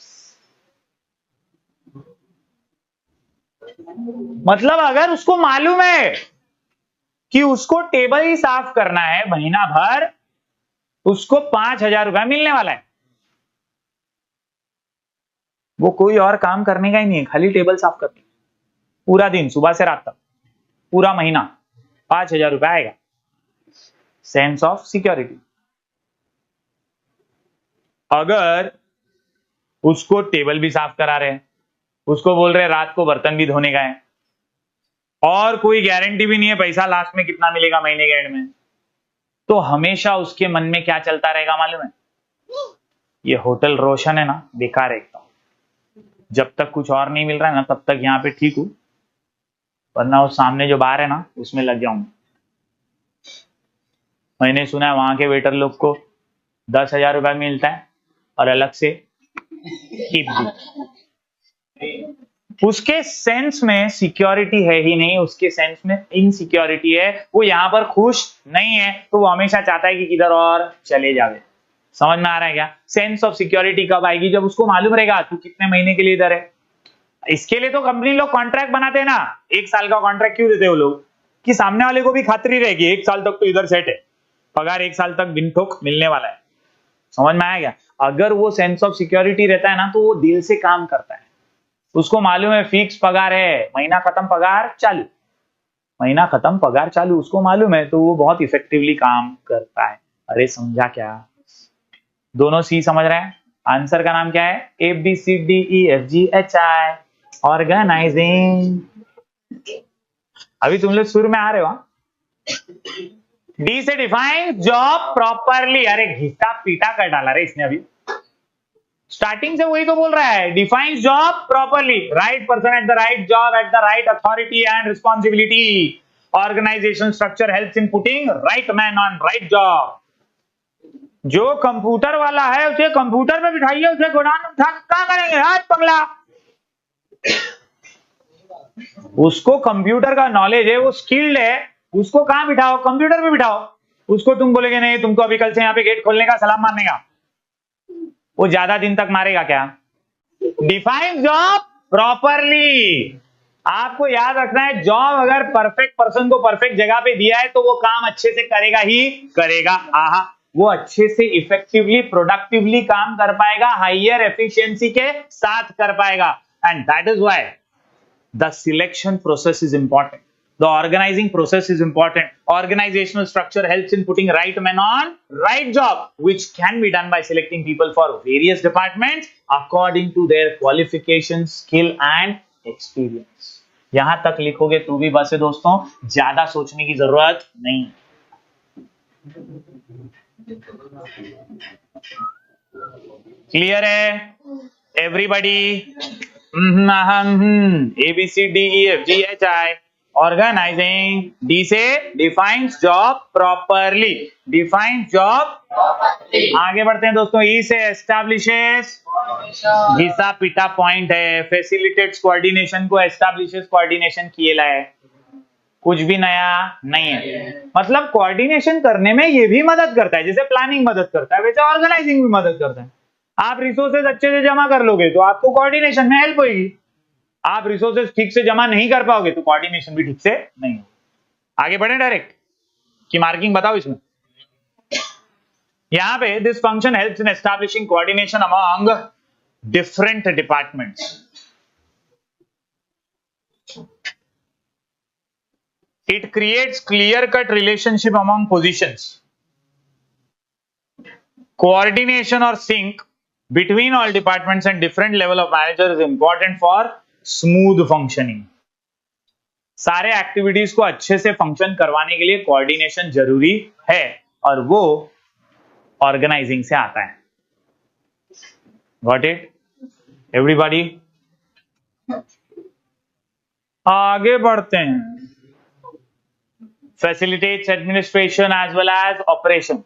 मतलब अगर उसको मालूम है कि उसको टेबल ही साफ करना है महीना भर, उसको 5,000 रुपया मिलने वाला है. वो कोई और काम करने का ही नहीं है, खाली टेबल साफ करनी. पूरा दिन सुबह से रात तक, पूरा महीना 5,000 रुपया आएगा. Sense of security. अगर उसको टेबल भी साफ करा रहे हैं, उसको बोल रहे रात को बर्तन भी धोने का है, और कोई गारंटी भी नहीं है पैसा लास्ट में कितना मिलेगा महीने के एंड में, तो हमेशा उसके मन में क्या चलता रहेगा मालूम है? ये होटल रोशन है ना, बेकार है एकदम. जब तक कुछ और नहीं मिल रहा है ना तब तक यहाँ पे ठीक हूं, वरना उस सामने जो बार है ना उसमें लग जाऊंगा. मैंने सुना है वहां के वेटर लोग को 10,000 रुपया मिलता है और अलग से टिप भी. उसके सेंस में सिक्योरिटी है ही नहीं, उसके सेंस में इनसिक्योरिटी है, वो यहां पर खुश नहीं है, तो वो हमेशा चाहता है कि किधर और चले जावे। समझ में आ रहा है क्या? सेंस ऑफ सिक्योरिटी कब आएगी? जब उसको मालूम रहेगा तू कितने महीने के लिए इधर है। इसके लिए तो कंपनी लोग कॉन्ट्रैक्ट बनाते हैं ना। 1 साल का कॉन्ट्रैक्ट क्यों देते हैं वो लोग? कि सामने वाले को भी खातरी रहेगी 1 साल तक तो इधर सेट है, पगार 1 साल तक बिन ठोक मिलने वाला है। समझ में आया क्या? अगर वो सेंस ऑफ सिक्योरिटी रहता है ना, तो वो दिल से काम करता है। उसको मालूम है फिक्स पगार है, महीना खत्म पगार चालू, महीना खत्म पगार चालू, उसको मालूम है, तो वो बहुत इफेक्टिवली काम करता है। अरे समझा क्या? दोनों सी समझ रहे हैं? आंसर का नाम क्या है? ABCDEFGHI, organizing. अभी तुम लोग सुर में आ रहे हो? डी से डिफाइन जॉब प्रॉपरली। अरे घिसा पीटा कर डाला रे इसने अभी, स्टार्टिंग से वही तो बोल रहा है, define job properly, right person at the right job at the right authority and responsibility, organization structure helps in putting right man on right job. जो कंप्यूटर वाला है उसे कंप्यूटर में बिठाइए, उसे गोडाउन में उठा क्या करेंगे आज पगला? उसको कंप्यूटर का नॉलेज है, वो स्किल्ड है, उसको कहां बिठाओ? कंप्यूटर में बिठाओ। उसको तुम बोलेगे नहीं तुमको अभी कल से यहाँ पे गेट खोलने का, सलाम मारने का, वो ज्यादा दिन तक मारेगा क्या? Define job properly. आपको याद रखना है, जॉब अगर परफेक्ट पर्सन को परफेक्ट जगह पे दिया है तो वो काम अच्छे से करेगा ही करेगा। आहा, वो अच्छे से इफेक्टिवली प्रोडक्टिवली काम कर पाएगा, हाइयर एफिशिएंसी के साथ कर पाएगा। And that is why the selection process is important, the organizing process is important. Organizational structure helps in putting right men on right job, which can be done by selecting people for various departments according to their qualifications, skill and experience. यहां तक लिखोगे तो भी बस है दोस्तों, ज्यादा सोचने की जरूरत नहीं। क्लियर है एवरीबॉडी? ABCDEFGHI, organizing. डी से defines job properly, defines job. आगे बढ़ते हैं दोस्तों। ई से एस्टैब्लिशेस, घिसा पिटा पॉइंट है, फैसिलिटेट्स कोऑर्डिनेशन को एस्टैब्लिशेस कोऑर्डिनेशन किए लाए, कुछ भी नया नहीं है। मतलब कोऑर्डिनेशन करने में ये भी मदद करता है, जैसे प्लानिंग मदद करता है वैसे ऑर्गेनाइजिंग भी मदद करता है। आप रिसोर्सेज अच्छे से जमा कर लोगे तो आपको कोऑर्डिनेशन में हेल्प होगी, आप रिसोर्सेज ठीक से जमा नहीं कर पाओगे तो कोऑर्डिनेशन भी ठीक से नहीं होगा। आगे बढ़े डायरेक्ट कि मार्किंग बताओ इसमें? यहां पे this function helps in establishing coordination among different departments. It creates clear-cut relationship among positions. Coordination or sync between all departments and different level of manager is important for smooth functioning. सारे एक्टिविटीज को अच्छे से फंक्शन करवाने के लिए कोऑर्डिनेशन जरूरी है और वो ऑर्गेनाइजिंग से आता है। Got it everybody? आगे बढ़ते हैं। Facilitates administration as well as operation.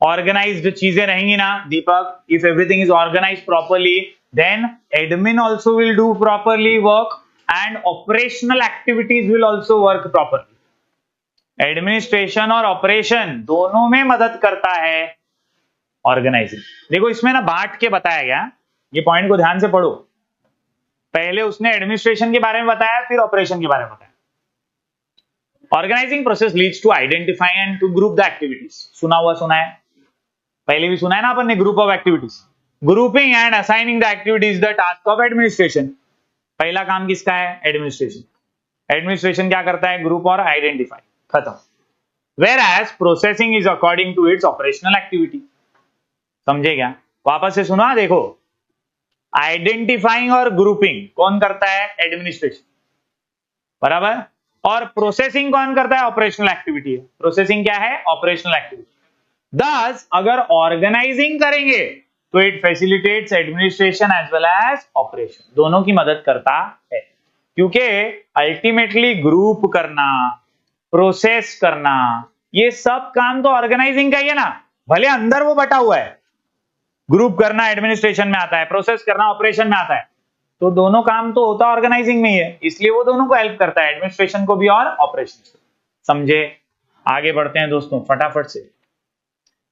Organized चीजें रहेंगी ना Deepak, if everything is organized properly then admin also will do properly work and operational activities will also work properly. Administration और ऑपरेशन दोनों में मदद करता है ऑर्गेनाइजिंग। देखो इसमें ना बांट के बताया गया, ये पॉइंट को ध्यान से पढ़ो। पहले उसने एडमिनिस्ट्रेशन के बारे में बताया, फिर ऑपरेशन के बारे में बताया। Organizing process leads to identify and to group the activities. सुना हुआ सुना है, पहले भी सुना है ना अपन ने, group of activities. Grouping and assigning the activities the task of administration. पहला काम किसका है? एडमिनिस्ट्रेशन। एडमिनिस्ट्रेशन क्या करता है? ग्रुप और आइडेंटिफाई, खत्म। Whereas processing is according to its operational activity. समझे क्या? वापस से सुना, देखो आइडेंटिफाइंग और ग्रुपिंग कौन करता है? एडमिनिस्ट्रेशन, बराबर। और प्रोसेसिंग कौन करता है? ऑपरेशनल एक्टिविटी है। प्रोसेसिंग क्या है? Operational activity. दस अगर ऑर्गेनाइजिंग करेंगे तो it facilitates administration as well as operation, दोनों की मदद करता है। क्योंकि अल्टीमेटली ग्रुप करना, प्रोसेस करना, ये सब काम तो ऑर्गेनाइजिंग का ही है ना, भले अंदर वो बटा हुआ है। ग्रुप करना एडमिनिस्ट्रेशन में आता है, प्रोसेस करना ऑपरेशन में आता है, तो दोनों काम तो होता ऑर्गेनाइजिंग में ही है, इसलिए वो दोनों को हेल्प करता है, एडमिनिस्ट्रेशन को भी और ऑपरेशन को। समझे? आगे बढ़ते हैं दोस्तों फटाफट से।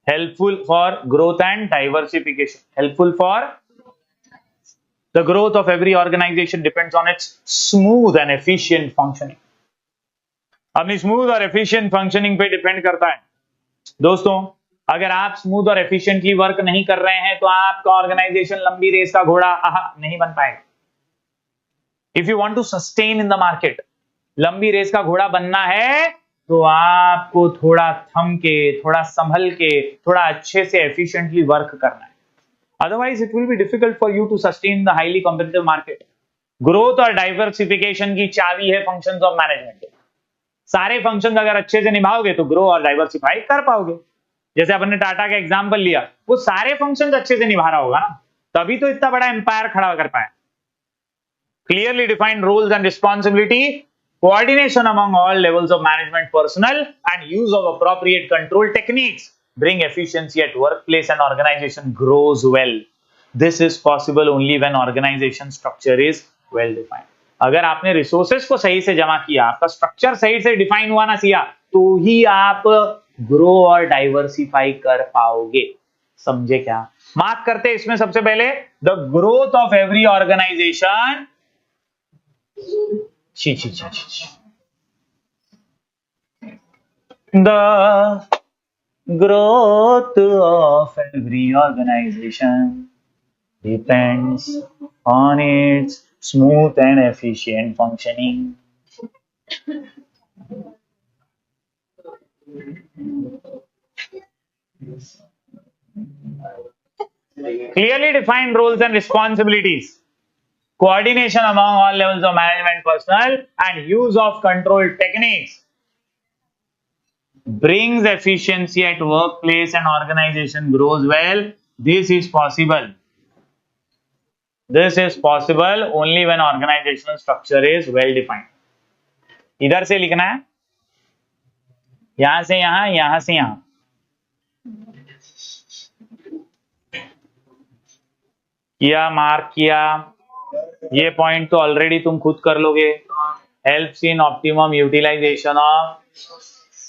Helpful for growth and diversification. Helpful for the growth of every organization depends on its smooth and efficient functioning. अपनी स्मूथ और एफिशिएंट फंक्शनिंग पे डिपेंड करता है दोस्तों। अगर आप स्मूथ और एफिशिएंटली वर्क नहीं कर रहे हैं तो आपका ऑर्गेनाइजेशन लंबी रेस का घोड़ा नहीं बन पाएगा। If you want to sustain in the market, लंबी रेस का घोड़ा बनना है तो आपको थोड़ा थम के, थोड़ा संभल के, थोड़ा अच्छे से एफिशिएंटली वर्क करना है। Otherwise it will be difficult for you to sustain the highly competitive market. Growth और डाइवर्सिफिकेशन की चाबी है फंक्शंस ऑफ मैनेजमेंट। सारे फंक्शंस अगर अच्छे से निभाओगे तो ग्रो और डाइवर्सिफाई कर पाओगे। जैसे अपने टाटा का एग्जांपल लिया, वो सारे फंक्शंस अच्छे से निभा रहा होगा ना, तभी तो इतना बड़ा एम्पायर खड़ा कर पाया। Clearly defined roles and responsibility, coordination among all levels of management personnel and use of appropriate control techniques bring efficiency at workplace and organization grows well. This is possible only when organization structure is well defined. अगर आपने रिसोर्सेस को सही से जमा किया, आपका स्ट्रक्चर सही से डिफाइन हुआ ना सिया, तो ही आप ग्रो और डाइवर्सिफाई कर पाओगे। समझे क्या? मार्क करते इसमें सबसे पहले the growth of every organization. The growth of every organization depends on its smooth and efficient functioning. Clearly defined roles and responsibilities, coordination among all levels of management personnel, and use of control techniques brings efficiency at workplace and organization grows well. This is possible. This is possible only when organizational structure is well defined. इधर से लिखना है, यहां से यहां, यहां से यहां। किया, मार्क किया। ये पॉइंट तो ऑलरेडी तुम खुद कर लोगे। Helps in optimum utilisation of,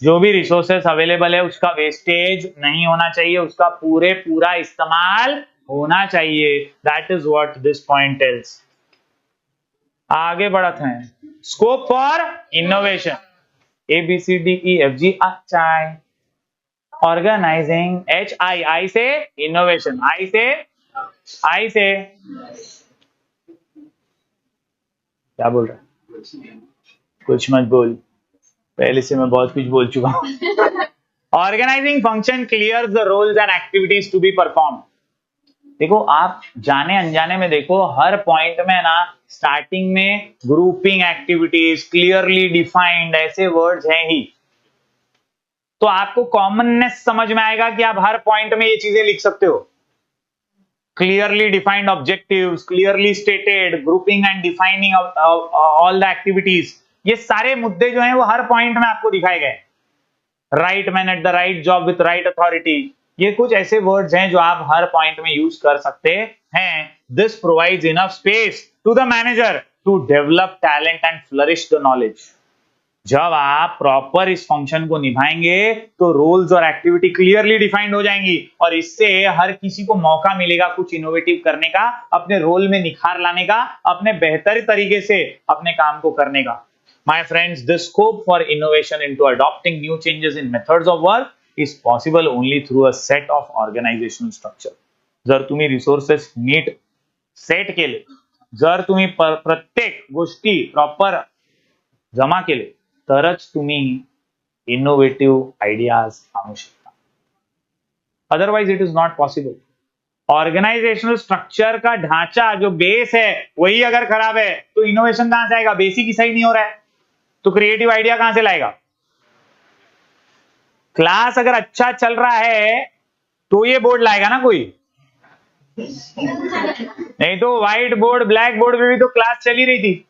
जो भी रिसोर्सेस अवेलेबल है उसका वेस्टेज नहीं होना चाहिए, उसका पूरा इस्तेमाल होना चाहिए। That is what this point tells. आगे बढ़ते हैं। स्कोप फॉर इनोवेशन, ABCDEFG चाय। ऑर्गेनाइजिंग, HI से इनोवेशन, आई से क्या बोल रहा है? कुछ मत बोल, पहले से मैं बहुत कुछ बोल चुका हूं। Organizing function clear the roles and activities to be perform. देखो, आप जाने अनजाने में देखो, हर पॉइंट में ना स्टार्टिंग में ग्रुपिंग एक्टिविटीज, क्लियरली डिफाइंड, ऐसे वर्ड्स हैं ही। तो आपको कॉमननेस समझ में आएगा कि आप हर पॉइंट में ये चीजें लिख सकते हो। Clearly defined objectives, clearly stated, grouping and defining all the activities, ये सारे मुद्दे जो हैं वो हर पॉइंट में आपको दिखाए गए। Right man eight the right job with right authority, ये कुछ ऐसे वर्ड्स हैं जो आप हर पॉइंट में यूज कर सकते हैं। This provides enough space to the manager to develop talent and flourish the knowledge. जब आप प्रॉपर इस फंक्शन को निभाएंगे तो रोल्स और एक्टिविटी क्लियरली डिफाइंड हो जाएंगी और इससे हर किसी को मौका मिलेगा कुछ इनोवेटिव करने का, अपने रोल में निखार लाने का, अपने बेहतर तरीके से अपने काम को करने का। My friends, the scope for innovation into adopting new changes in methods of work is possible only through a set of organizational structure. जर तुम्ही रिसोर्सेस नीट सेट केले, जर तुम्ही प्रत्येक गोष्टी प्रॉपर जमा केले, तरच तुम्ही इनोवेटिव्ह आयडियाज आणू शकता। Otherwise it is not possible. Organizational structure का ढांचा, जो बेस है, वही अगर खराब है तो इनोवेशन कहां से आएगा? बेसिक ही सही नहीं हो रहा है तो क्रिएटिव आइडिया कहां से लाएगा? क्लास अगर अच्छा चल रहा है तो ये बोर्ड लाएगा ना कोई, नहीं तो व्हाइट बोर्ड, ब्लैक बोर्ड में भी तो क्लास चली रही थी।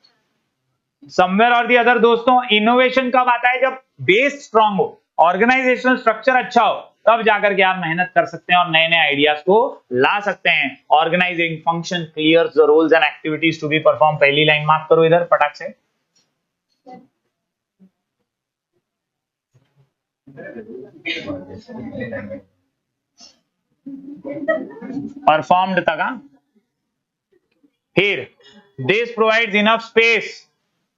समवेयर और दी अदर दोस्तों, इनोवेशन कब आता है? जब बेस स्ट्रांग हो, ऑर्गेनाइजेशनल स्ट्रक्चर अच्छा हो, तब जाकर के आप मेहनत कर सकते हैं और नए नए आइडियाज को ला सकते हैं। Organizing function clear the roles and activities to be perform. पहली लाइन मार्क करो इधर फटाक से। परफॉर्म्ड तक। फिर this provides enough space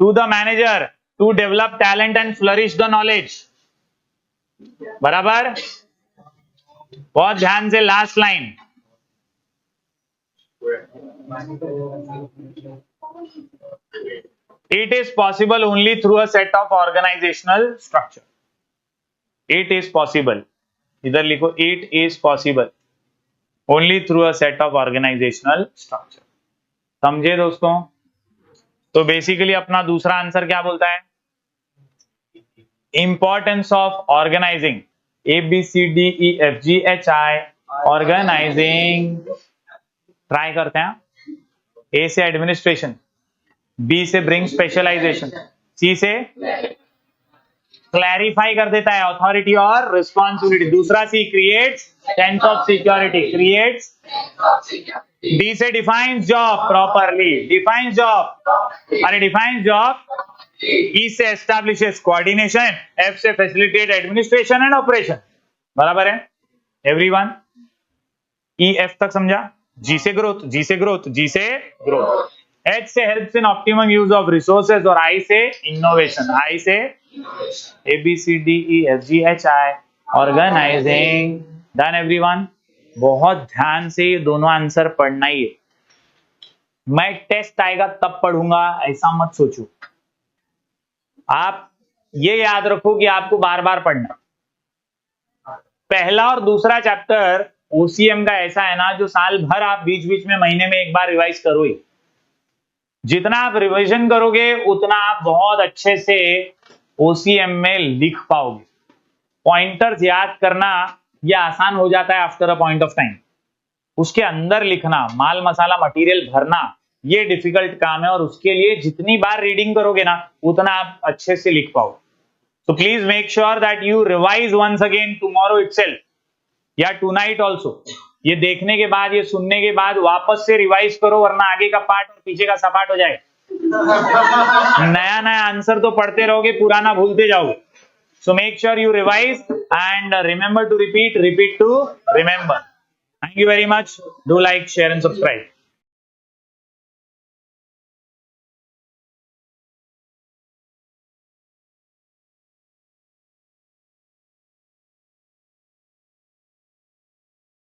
to the manager to develop talent and flourish the knowledge। बराबर, बहुत ध्यान से last line. It is possible only through a set of organizational structure। It is possible, इधर लिखो it is possible only through a set of organizational structure। समझे दोस्तों? तो बेसिकली अपना दूसरा आंसर क्या बोलता है? Importance of organizing. ABCDEFGHI organizing. Try करते हैं। ए से एडमिनिस्ट्रेशन, बी से ब्रिंग स्पेशलाइजेशन, सी से क्लैरिफाई कर देता है अथॉरिटी और रिस्पॉन्सिबिलिटी। दूसरा C creates sense of security, creates. D से defines job properly, defines job, अरे डिफाइंस जॉब। ई से एस्टैब्लिशेस कोऑर्डिनेशन, एफ से फैसिलिटेट एडमिनिस्ट्रेशन एंड ऑपरेशन। बराबर है एवरीवन? ई एफ तक समझा? जी से ग्रोथ, जी से ग्रोथ, जी से ग्रोथ। एच से helps in optimum use of resources और आई से इनोवेशन, आई से ABCDEFGHI ऑर्गेनाइजिंग। Done everyone? बहुत ध्यान से ये दोनों आंसर पढ़ना ही है। मैं टेस्ट आएगा तब पढ़ूंगा ऐसा मत सोचो। आप ये याद रखो कि आपको बार बार पढ़ना। पहला और दूसरा चैप्टर OCM का ऐसा है ना, जो साल भर आप बीच बीच में महीने में एक बार रिवाइज करो ही। जितना आप रिवीजन करोगे उतना आप बहुत अच्छे से OCM में लिख पाओगे। पॉइंटर्स याद करना ये आसान हो जाता है after a point of time. उसके अंदर लिखना, माल मसाला मटेरियल भरना, ये डिफिकल्ट काम है और उसके लिए जितनी बार रीडिंग करोगे ना उतना आप अच्छे से लिख पाओ। So please make sure that you revise once again tomorrow itself या tonight also। ये देखने के बाद, ये सुनने के बाद वापस से रिवाइज करो, वरना आगे का पार्ट और पीछे का सपाट हो जाएगा। नया नया आंसर तो पढ़ते रहोगे, पुराना भूलते जाओगे। So make sure you revise and remember to repeat, repeat to remember। Thank you very much. Do like, share and subscribe।